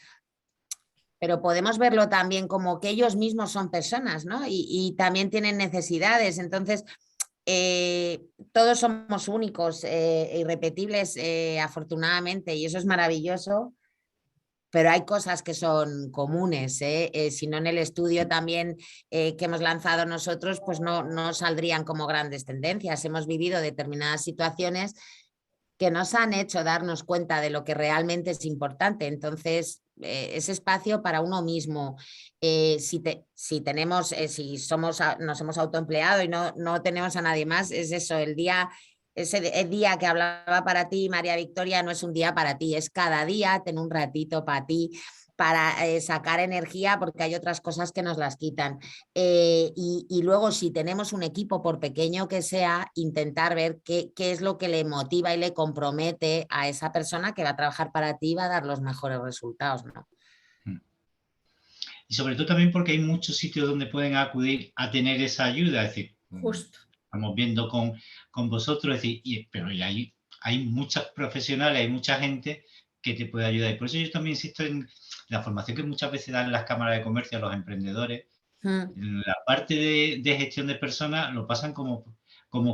Pero podemos verlo también como que ellos mismos son personas, ¿no? Y también tienen necesidades. Entonces, todos somos únicos e irrepetibles, afortunadamente, y eso es maravilloso. Pero hay cosas que son comunes, si no en el estudio también que hemos lanzado nosotros, pues no saldrían como grandes tendencias. Hemos vivido determinadas situaciones que nos han hecho darnos cuenta de lo que realmente es importante. Entonces, ese espacio para uno mismo, si nos hemos autoempleado y no tenemos a nadie más, es eso, el día que hablaba para ti, María Victoria, no es un día para ti, es cada día, ten un ratito para ti, para sacar energía, porque hay otras cosas que nos las quitan. Y luego, si tenemos un equipo, por pequeño que sea, intentar ver qué es lo que le motiva y le compromete a esa persona que va a trabajar para ti y va a dar los mejores resultados, ¿no? y sobre todo también porque hay muchos sitios donde pueden acudir a tener esa ayuda, es decir, Justo. estamos viendo con vosotros, es decir, pero hay muchos profesionales, hay mucha gente que te puede ayudar. Y por eso yo también insisto en la formación que muchas veces dan las cámaras de comercio a los emprendedores. En la parte de gestión de personas lo pasan como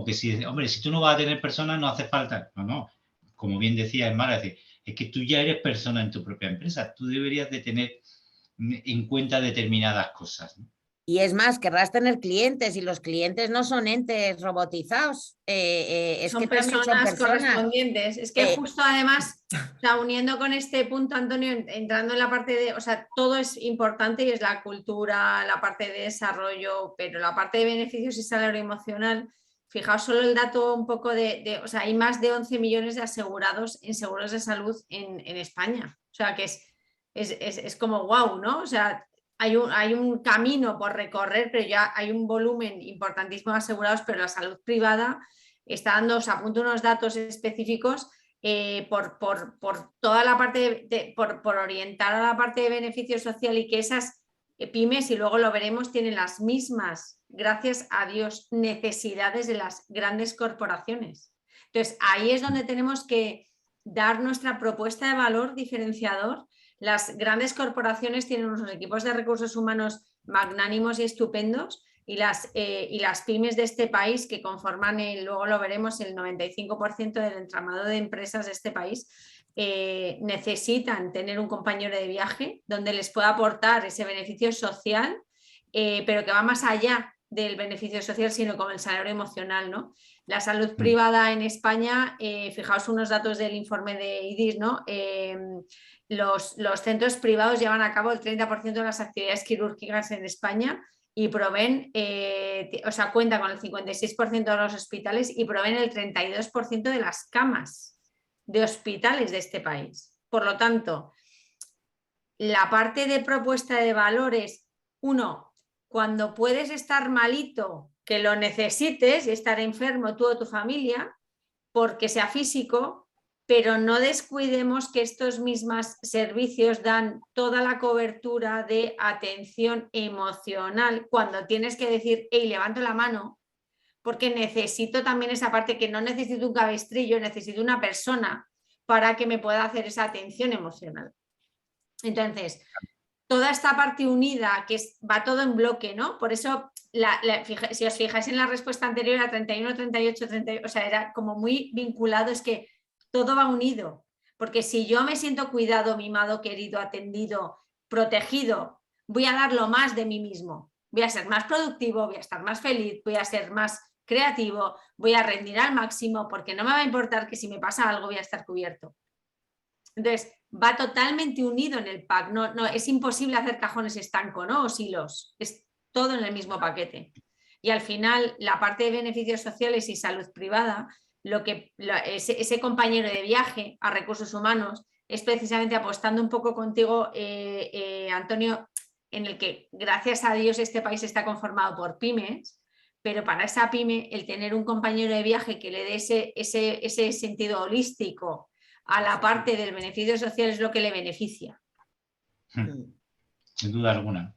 que si, hombre, si tú no vas a tener personas no hace falta. No. Como bien decía Esmara, es que tú ya eres persona en tu propia empresa. Tú deberías de tener en cuenta determinadas cosas, ¿no? Y es más, querrás tener clientes y los clientes no son entes robotizados, es Son que también son personas. correspondientes. Es que justo además, o sea, uniendo con este punto, Antonio, entrando en la parte de, o sea, todo es importante y es la cultura, la parte de desarrollo, pero la parte de beneficios y salario emocional, fijaos solo el dato un poco o sea, hay más de 11 millones de asegurados en seguros de salud en España. O sea, que es como wow, ¿no? O sea, hay un camino por recorrer, pero ya hay un volumen importantísimo de asegurados, pero la salud privada está dando, os apunto unos datos específicos por toda la parte, por orientar a la parte de beneficio social y que esas pymes, y luego lo veremos, tienen las mismas, gracias a Dios, necesidades de las grandes corporaciones. Entonces, ahí es donde tenemos que dar nuestra propuesta de valor diferenciador. Las grandes corporaciones tienen unos equipos de recursos humanos magnánimos y estupendos y las pymes de este país que conforman, luego lo veremos, el 95% del entramado de empresas de este país necesitan tener un compañero de viaje donde les pueda aportar ese beneficio social, pero que va más allá del beneficio social, sino con el salario emocional, ¿no? La salud privada en España, fijaos unos datos del informe de IDIS, ¿no? Los centros privados llevan a cabo el 30% de las actividades quirúrgicas en España y proveen, o sea, cuenta con el 56% de los hospitales y proveen el 32% de las camas de hospitales de este país. Por lo tanto, la parte de propuesta de valores, uno, cuando puedes estar malito, que lo necesites y estar enfermo tú o tu familia, porque sea físico, pero no descuidemos que estos mismos servicios dan toda la cobertura de atención emocional cuando tienes que decir, hey, levanto la mano, porque necesito también esa parte, que no necesito un cabestrillo, necesito una persona para que me pueda hacer esa atención emocional. Entonces, toda esta parte unida, que va todo en bloque, ¿no? Por eso, si os fijáis en la respuesta anterior a 31, 38, 38, o sea, era como muy vinculado, es que todo va unido. Porque si yo me siento cuidado, mimado, querido, atendido, protegido, voy a dar lo más de mí mismo. Voy a ser más productivo, voy a estar más feliz, voy a ser más creativo, voy a rendir al máximo, porque no me va a importar que si me pasa algo voy a estar cubierto. Entonces, va totalmente unido en el pack. No, es imposible hacer cajones estanco, ¿no? O silos. Es todo en el mismo paquete. Y al final, la parte de beneficios sociales y salud privada, ese compañero de viaje a recursos humanos es precisamente apostando un poco contigo, Antonio, en el que, gracias a Dios, este país está conformado por pymes, pero para esa pyme, el tener un compañero de viaje que le dé ese sentido holístico a la parte del beneficio social es lo que le beneficia. Sin duda alguna.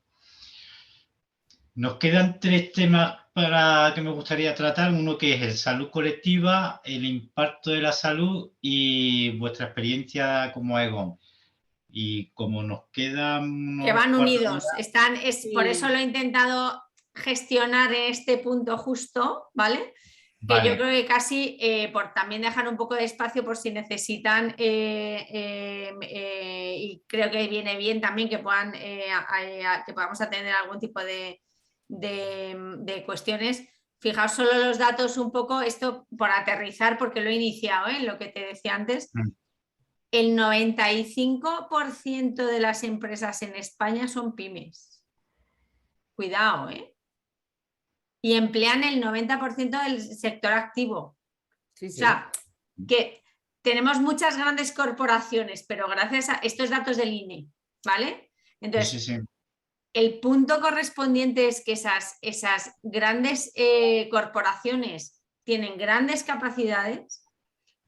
Nos quedan 3 temas para que me gustaría tratar. Uno que es el salud colectiva, el impacto de la salud y vuestra experiencia como Aegon. Y como nos quedan... Que van unidos. Por eso lo he intentado gestionar en este punto justo, ¿vale? Que yo creo que casi por también dejar un poco de espacio por si necesitan y creo que viene bien también que que podamos atender algún tipo de cuestiones. Fijaos solo los datos un poco, esto por aterrizar porque lo he iniciado, lo que te decía antes. El 95% de las empresas en España son pymes. Cuidado, y emplean el 90% del sector activo. Sí. O sea, que tenemos muchas grandes corporaciones, pero gracias a estos datos del INE, ¿vale? Entonces, sí. El punto correspondiente es que esas grandes corporaciones tienen grandes capacidades,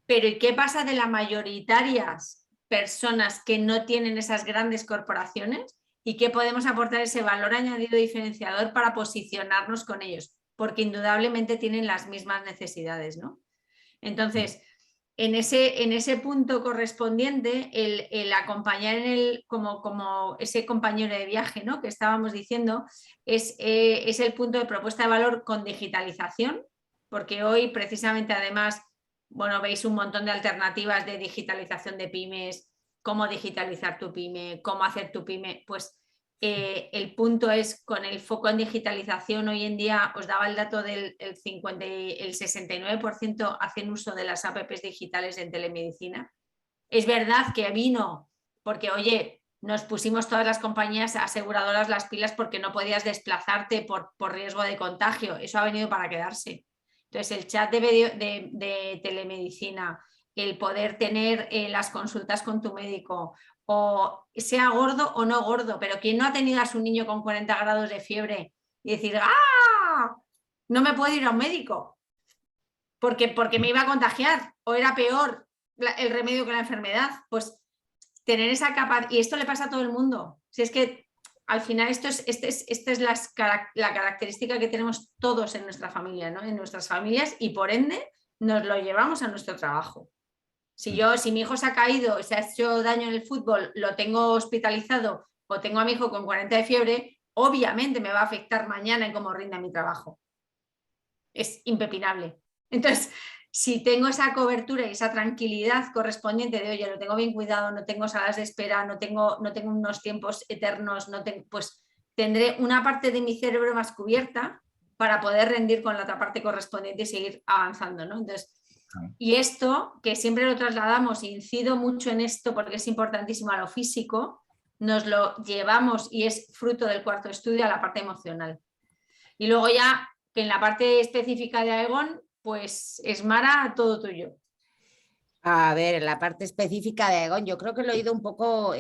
pero ¿y qué pasa de las mayoritarias personas que no tienen esas grandes corporaciones y qué podemos aportar ese valor añadido diferenciador para posicionarnos con ellos, porque indudablemente tienen las mismas necesidades, ¿no? Entonces, en ese punto correspondiente, el acompañar como ese compañero de viaje, ¿no?, que estábamos diciendo, es el punto de propuesta de valor con digitalización, porque hoy precisamente además, bueno, veis un montón de alternativas de digitalización de pymes, cómo digitalizar tu pyme, cómo hacer tu pyme, pues el punto es, con el foco en digitalización, hoy en día os daba el dato del 69% hacen uso de las apps digitales en telemedicina. Es verdad que vino porque, oye, nos pusimos todas las compañías aseguradoras las pilas porque no podías desplazarte por riesgo de contagio. Eso ha venido para quedarse. Entonces, el chat de telemedicina, el poder tener las consultas con tu médico, o sea gordo o no gordo, pero quien no ha tenido a su niño con 40 grados de fiebre y decir, ¡ah! No me puedo ir a un médico porque me iba a contagiar o era peor el remedio que la enfermedad. Pues tener esa capacidad, y esto le pasa a todo el mundo. Si es que al final esta es la característica que tenemos todos en nuestra familia, ¿no? En nuestras familias, y por ende nos lo llevamos a nuestro trabajo. Si mi hijo se ha caído, se ha hecho daño en el fútbol, lo tengo hospitalizado o tengo a mi hijo con 40 de fiebre, obviamente me va a afectar mañana en cómo rinda mi trabajo. Es impepinable. Entonces, si tengo esa cobertura y esa tranquilidad correspondiente de, oye, lo tengo bien cuidado, no tengo salas de espera, no tengo unos tiempos eternos, pues tendré una parte de mi cerebro más cubierta para poder rendir con la otra parte correspondiente y seguir avanzando, ¿no? Entonces, y esto, que siempre lo trasladamos, incido mucho en esto porque es importantísimo, a lo físico, nos lo llevamos y es fruto del cuarto estudio a la parte emocional. Y luego ya, en la parte específica de Aegon, pues es Mara, todo tuyo. A ver, en la parte específica de Aegon, yo creo que lo he ido un poco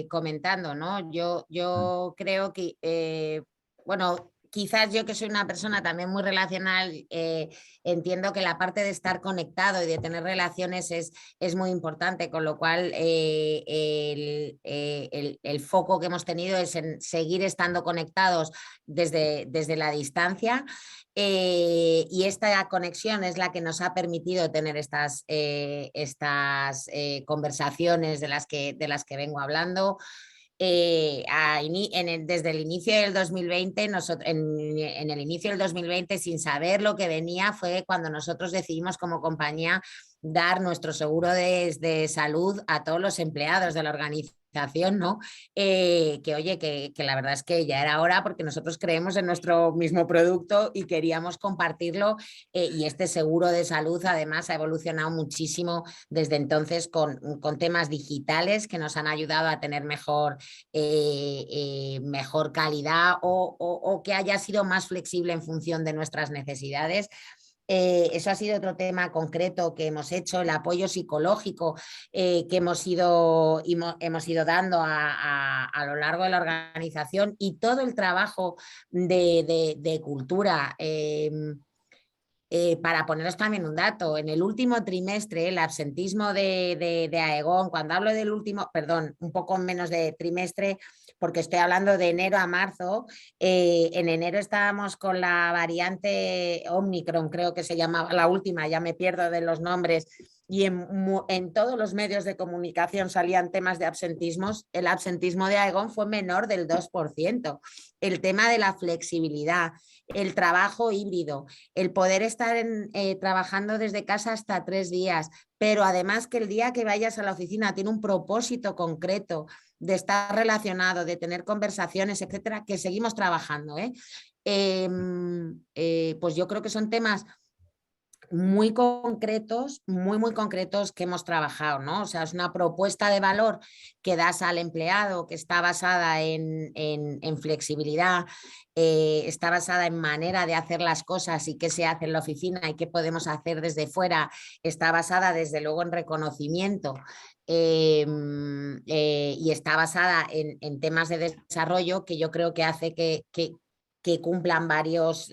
comentando, ¿no? Yo creo que, bueno, quizás yo, que soy una persona también muy relacional, entiendo que la parte de estar conectado y de tener relaciones es muy importante, con lo cual el foco que hemos tenido es en seguir estando conectados desde la distancia. Y esta conexión es la que nos ha permitido tener estas conversaciones de las que vengo hablando. Desde el inicio del 2020, en el inicio del 2020, sin saber lo que venía, fue cuando nosotros decidimos como compañía dar nuestro seguro de salud a todos los empleados de la organización, ¿no? Que oye, que la verdad es que ya era hora, porque nosotros creemos en nuestro mismo producto y queríamos compartirlo, y este seguro de salud además ha evolucionado muchísimo desde entonces con temas digitales que nos han ayudado a tener mejor calidad o que haya sido más flexible en función de nuestras necesidades. Eso ha sido otro tema concreto que hemos hecho, el apoyo psicológico que hemos ido dando a lo largo de la organización, y todo el trabajo de cultura. Para poneros también un dato, en el último trimestre, el absentismo de Aegon, cuando hablo del último, perdón, un poco menos de trimestre, porque estoy hablando de enero a marzo, en enero estábamos con la variante Omicron, creo que se llamaba la última, ya me pierdo de los nombres, y en todos los medios de comunicación salían temas de absentismos. El absentismo de Aegon fue menor del 2%. El tema de la flexibilidad, el trabajo híbrido, el poder estar trabajando desde casa hasta 3 días, pero además que el día que vayas a la oficina tiene un propósito concreto de estar relacionado, de tener conversaciones, etcétera, que seguimos trabajando, pues yo creo que son temas muy concretos, muy concretos que hemos trabajado, ¿no? O sea, es una propuesta de valor que das al empleado, que está basada en flexibilidad, está basada en manera de hacer las cosas y qué se hace en la oficina y qué podemos hacer desde fuera, está basada desde luego en reconocimiento, y está basada en temas de desarrollo, que yo creo que hace que cumplan varios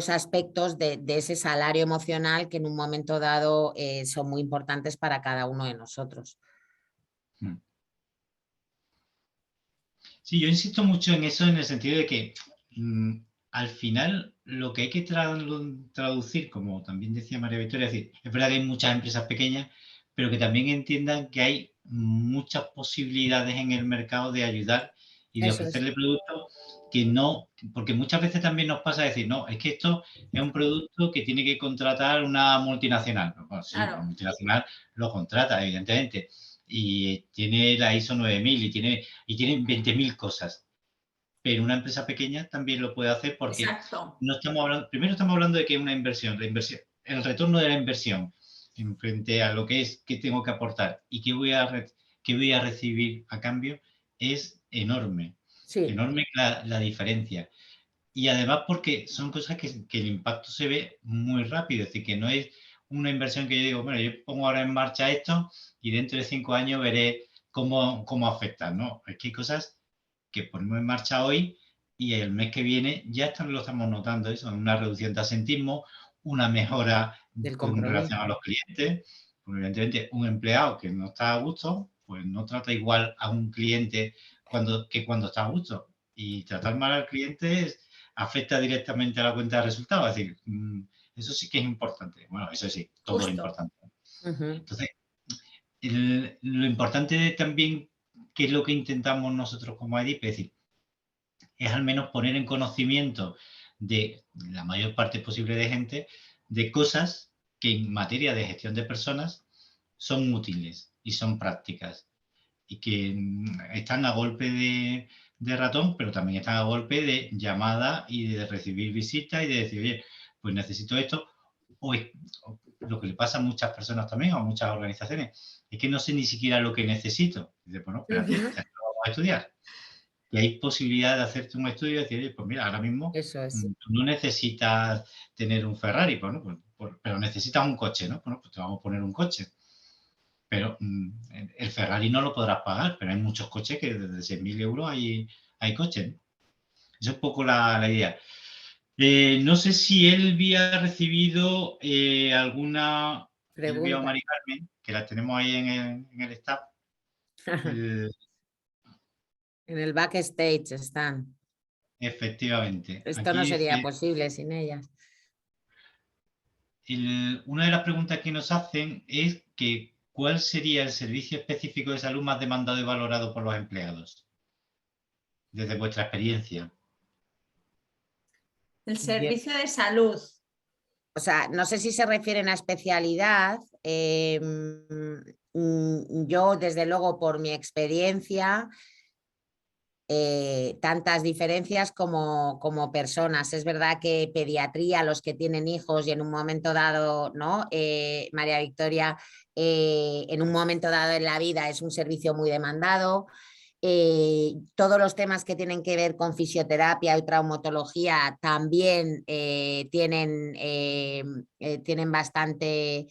aspectos de ese salario emocional que en un momento dado son muy importantes para cada uno de nosotros. Sí, yo insisto mucho en eso en el sentido de que al final lo que hay que traducir, como también decía María Victoria, es decir, es verdad que hay muchas empresas pequeñas, pero que también entiendan que hay muchas posibilidades en el mercado de ayudar y de Eso es. ofrecerle productos que no, porque muchas veces también nos pasa decir, no, es que esto es un producto que tiene que contratar una multinacional. Bueno, sí, Claro. una multinacional lo contrata, evidentemente, y tiene la ISO 9000 y tiene 20.000 cosas. Pero una empresa pequeña también lo puede hacer porque Exacto. no estamos hablando, primero estamos hablando de que es una inversión, la inversión, el retorno de la inversión en frente a lo que es que tengo que aportar y que voy a recibir a cambio es enorme, Sí, enorme la diferencia. Y además porque son cosas que el impacto se ve muy rápido, es decir, que no es una inversión que yo digo, bueno, yo pongo ahora en marcha esto y dentro de 5 años veré cómo afecta, ¿no? Es que hay cosas que ponemos en marcha hoy y el mes que viene ya lo estamos notando eso, una reducción de asentismo, una mejora del con relación compromiso. a los clientes, porque evidentemente un empleado que no está a gusto, pues no trata igual a un cliente que cuando está a gusto. Y tratar mal al cliente afecta directamente a la cuenta de resultados, es decir, eso sí que es importante. Bueno, eso sí, todo es Justo. importante. Ujú. Entonces, lo importante también, que es lo que intentamos nosotros como EDIP, es decir, es al menos poner en conocimiento de la mayor parte posible de gente de cosas que en materia de gestión de personas son útiles y son prácticas y que están a golpe de ratón, pero también están a golpe de llamada y de recibir visitas y de decir, oye, pues necesito esto. O lo que le pasa a muchas personas también, o a muchas organizaciones, es que no sé ni siquiera lo que necesito. Dice, bueno, espérate, Ujú. ya lo vamos a estudiar. Y hay posibilidad de hacerte un estudio y decir, oye, pues mira, ahora mismo Eso es. tú no necesitas tener un Ferrari, bueno, pero necesitas un coche, ¿no? Bueno, pues te vamos a poner un coche. Pero el Ferrari no lo podrás pagar, pero hay muchos coches que desde 6.000 euros hay coches, ¿no? Esa es un poco la idea. No sé si Elvi ha recibido alguna, Elvi o Pregunta. Mari Carmen, que las tenemos ahí en el staff. Eh, En el backstage están. efectivamente. Esto no Aquí sería dice, posible sin ellas. una de las preguntas que nos hacen es que ¿cuál sería el servicio específico de salud más demandado y valorado por los empleados? Desde vuestra experiencia. El Yo- servicio de salud. o sea, no sé si se refieren a especialidad. Yo, desde luego, por mi experiencia, tantas diferencias como personas. Es verdad que pediatría, los que tienen hijos y en un momento dado, ¿no? María Victoria, en un momento dado en la vida es un servicio muy demandado. Todos los temas que tienen que ver con fisioterapia y traumatología también tienen bastante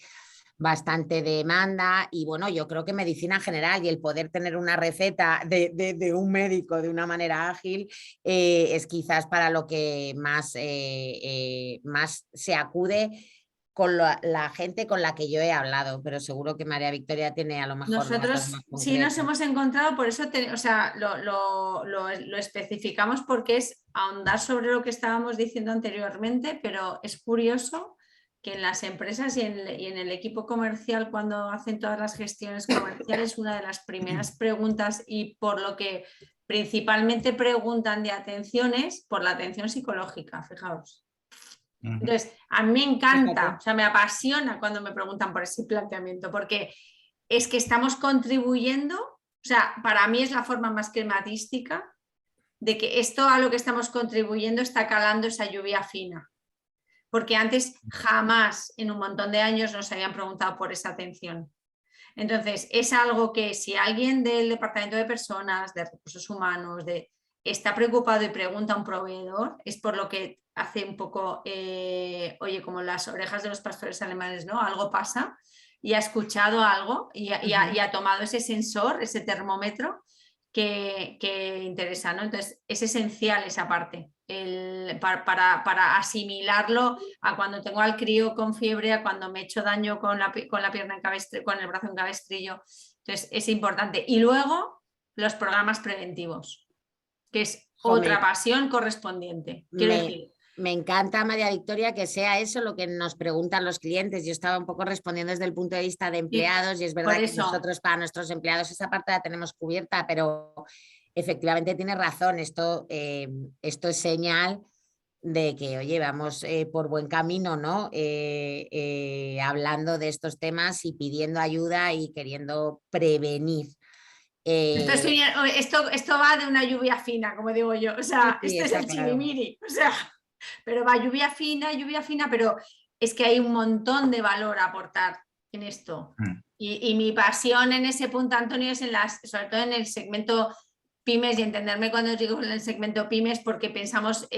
demanda y bueno, yo creo que medicina general y el poder tener una receta de un médico de una manera ágil es quizás para lo que más se acude con la gente con la que yo he hablado, pero seguro que María Victoria tiene a lo mejor datos Nosotros más sí nos concretos. hemos encontrado, por eso o sea, lo especificamos porque es ahondar sobre lo que estábamos diciendo anteriormente, pero es curioso que en las empresas y en el equipo comercial, cuando hacen todas las gestiones comerciales, una de las primeras preguntas y por lo que principalmente preguntan de atención es por la atención psicológica, fijaos. Entonces, a mí me encanta, Fíjate. o sea, me apasiona cuando me preguntan por ese planteamiento, porque es que estamos contribuyendo, o sea, para mí es la forma más climatística de que esto a lo que estamos contribuyendo está calando esa lluvia fina, porque antes jamás en un montón de años nos habían preguntado por esa atención. Entonces, es algo que si alguien del departamento de personas, de recursos humanos, está preocupado y pregunta a un proveedor, es por lo que hace un poco, oye, como las orejas de los pastores alemanes, ¿no? Algo pasa y ha escuchado algo y ha tomado ese sensor, ese termómetro que interesa, ¿no? Entonces, es esencial esa parte para asimilarlo a cuando tengo al crío con fiebre, a cuando me he hecho daño con la pierna en cabestrillo, con el brazo en cabestrillo. Entonces, es importante. Y luego, los programas preventivos. que es Jo, otra pasión correspondiente. Quiero decir, Me encanta, María Victoria, que sea eso lo que nos preguntan los clientes. Yo estaba un poco respondiendo desde el punto de vista de empleados y es verdad que nosotros para nuestros empleados esa parte la tenemos cubierta, pero efectivamente tiene razón. Esto es señal de que, oye, vamos por buen camino, ¿no? Hablando de estos temas y pidiendo ayuda y queriendo prevenir. Esto va de una lluvia fina, como digo yo. O sea, sí, este es el chirimiri. O sea, pero va lluvia fina, pero es que hay un montón de valor a aportar en esto. Y mi pasión en ese punto, Antonio, es sobre todo en el segmento pymes, y entenderme cuando digo en el segmento pymes, porque pensamos,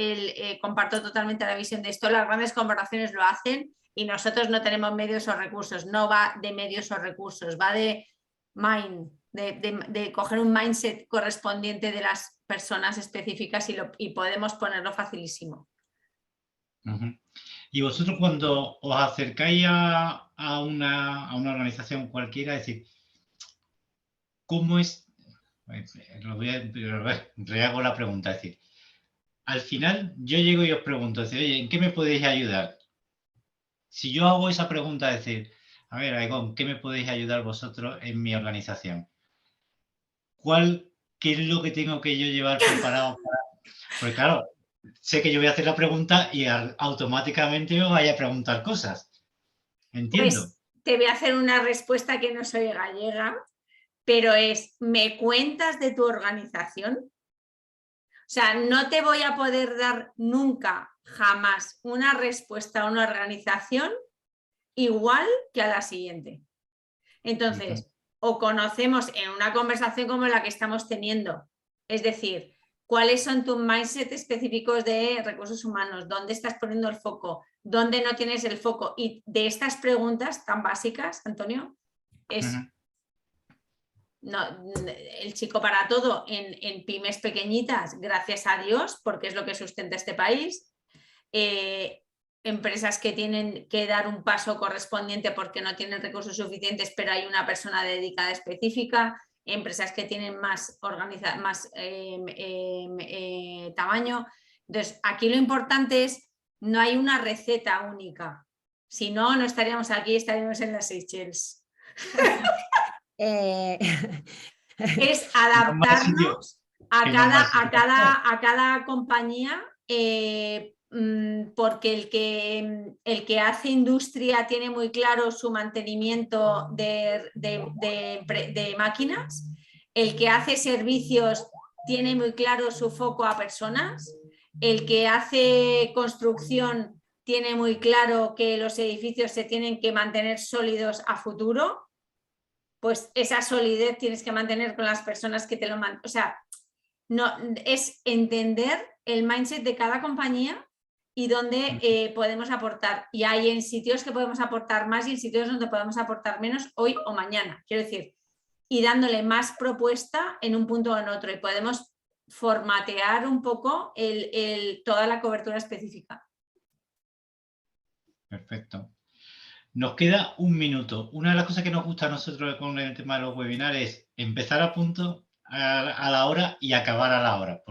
comparto totalmente la visión de esto, las grandes corporaciones lo hacen y nosotros no tenemos medios o recursos. No va de medios o recursos, va de mind, de coger un mindset correspondiente de las personas específicas y podemos ponerlo facilísimo. Y vosotros cuando os acercáis a una organización cualquiera, es decir, ¿cómo es? Rehago la pregunta, es decir, al final yo llego y os pregunto, es decir, oye, ¿en qué me podéis ayudar? Si yo hago esa pregunta, es decir, a ver, Aigón, ¿qué me podéis ayudar vosotros en mi organización? ¿Qué es lo que tengo que yo llevar preparado para...? Porque claro, sé que yo voy a hacer la pregunta y automáticamente me vaya a preguntar cosas. Entiendo. Pues te voy a hacer una respuesta que no soy gallega, pero ¿me cuentas de tu organización? O sea, no te voy a poder dar nunca, jamás, una respuesta a una organización igual que a la siguiente. Entonces, o conocemos en una conversación como la que estamos teniendo, es decir, cuáles son tus mindset específicos de recursos humanos, dónde estás poniendo el foco, dónde no tienes el foco. Y de estas preguntas tan básicas, Antonio, es el chico para todo en pymes pequeñitas, gracias a Dios, porque es lo que sustenta este país. Empresas que tienen que dar un paso correspondiente porque no tienen recursos suficientes, pero hay una persona dedicada específica. Empresas que tienen más tamaño. Entonces, aquí lo importante es, no hay una receta única. Si no, no estaríamos aquí, estaríamos en las Seychelles. Es adaptarnos a cada compañía, porque el que hace industria tiene muy claro su mantenimiento de máquinas, el que hace servicios tiene muy claro su foco a personas, el que hace construcción tiene muy claro que los edificios se tienen que mantener sólidos a futuro. Pues esa solidez tienes que mantener con las personas que te lo mandan. O sea, no, es entender el mindset de cada compañía y dónde podemos aportar. Y hay en sitios que podemos aportar más y en sitios donde podemos aportar menos hoy o mañana. Quiero decir, y dándole más propuesta en un punto o en otro. Y podemos formatear un poco toda la cobertura específica. Perfecto. Nos queda un minuto. Una de las cosas que nos gusta a nosotros con el tema de los webinars es empezar a punto, a la hora y acabar a la hora.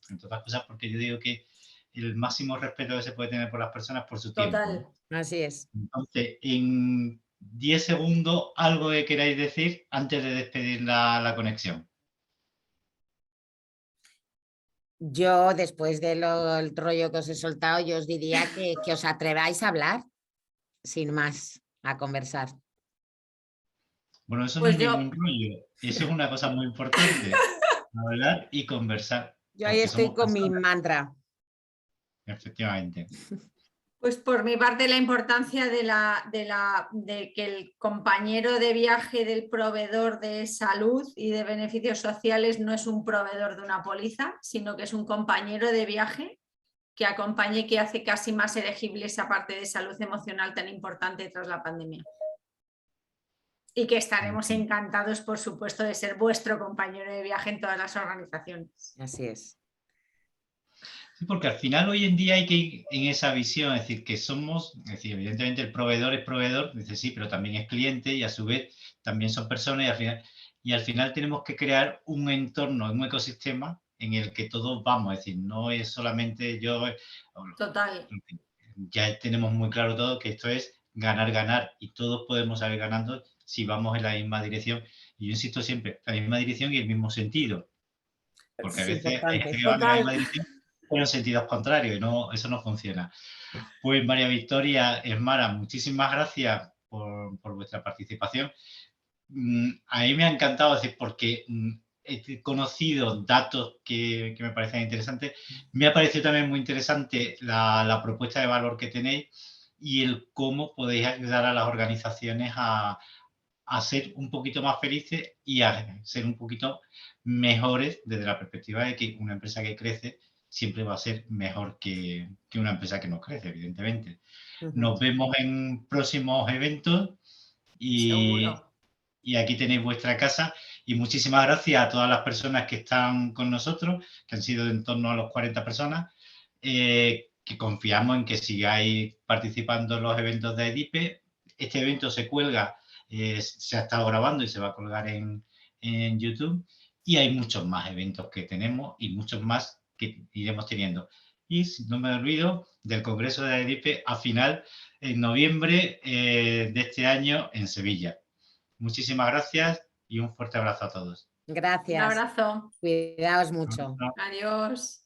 Entre otras cosas, porque yo digo que el máximo respeto que se puede tener por las personas por su tiempo. Total. Así es. Entonces, en 10 segundos, algo que queráis decir antes de despedir la conexión. Yo, después del rollo que os he soltado, yo os diría que os atreváis a hablar, sin más, a conversar. Bueno, eso pues no es ningún rollo. Eso es una cosa muy importante. Hablar y conversar. Yo ahí estoy con mi mantra. Efectivamente. Pues por mi parte la importancia de que el compañero de viaje del proveedor de salud y de beneficios sociales no es un proveedor de una póliza, sino que es un compañero de viaje que acompaña y que hace casi más elegible esa parte de salud emocional tan importante tras la pandemia. Y que estaremos encantados, por supuesto, de ser vuestro compañero de viaje en todas las organizaciones. Así es. Sí, porque al final hoy en día hay que ir en esa visión, es decir, que somos, es decir, evidentemente el proveedor es proveedor, dice sí, pero también es cliente y a su vez también son personas y al final tenemos que crear un entorno, un ecosistema en el que todos vamos, es decir, no es solamente yo, Total. ya tenemos muy claro todo que esto es ganar, ganar y todos podemos salir ganando si vamos en la misma dirección. Y yo insisto siempre, la misma dirección y el mismo sentido, porque a Es veces hay importante. gente que va en la Total. misma dirección pero en sentidos contrarios y no, eso no funciona. Pues María Victoria, Esmara, muchísimas gracias por vuestra participación. A mí me ha encantado decir porque he conocido datos que me parecen interesantes. Me ha parecido también muy interesante la propuesta de valor que tenéis y el cómo podéis ayudar a las organizaciones a ser un poquito más felices y a ser un poquito mejores desde la perspectiva de que una empresa que crece siempre va a ser mejor que una empresa que no crece, evidentemente. Nos vemos en próximos eventos Seguro. y aquí tenéis vuestra casa. Y muchísimas gracias a todas las personas que están con nosotros, que han sido en torno a los 40 personas, que confiamos en que sigáis participando en los eventos de EDIPE. Este evento se cuelga, se ha estado grabando y se va a colgar en YouTube. Y hay muchos más eventos que tenemos y muchos más que iremos teniendo. Y no me olvido del Congreso de EDIPE a final, en noviembre de este año en Sevilla. Muchísimas gracias y un fuerte abrazo a todos. Un Gracias. abrazo. Cuidaos mucho. Adiós.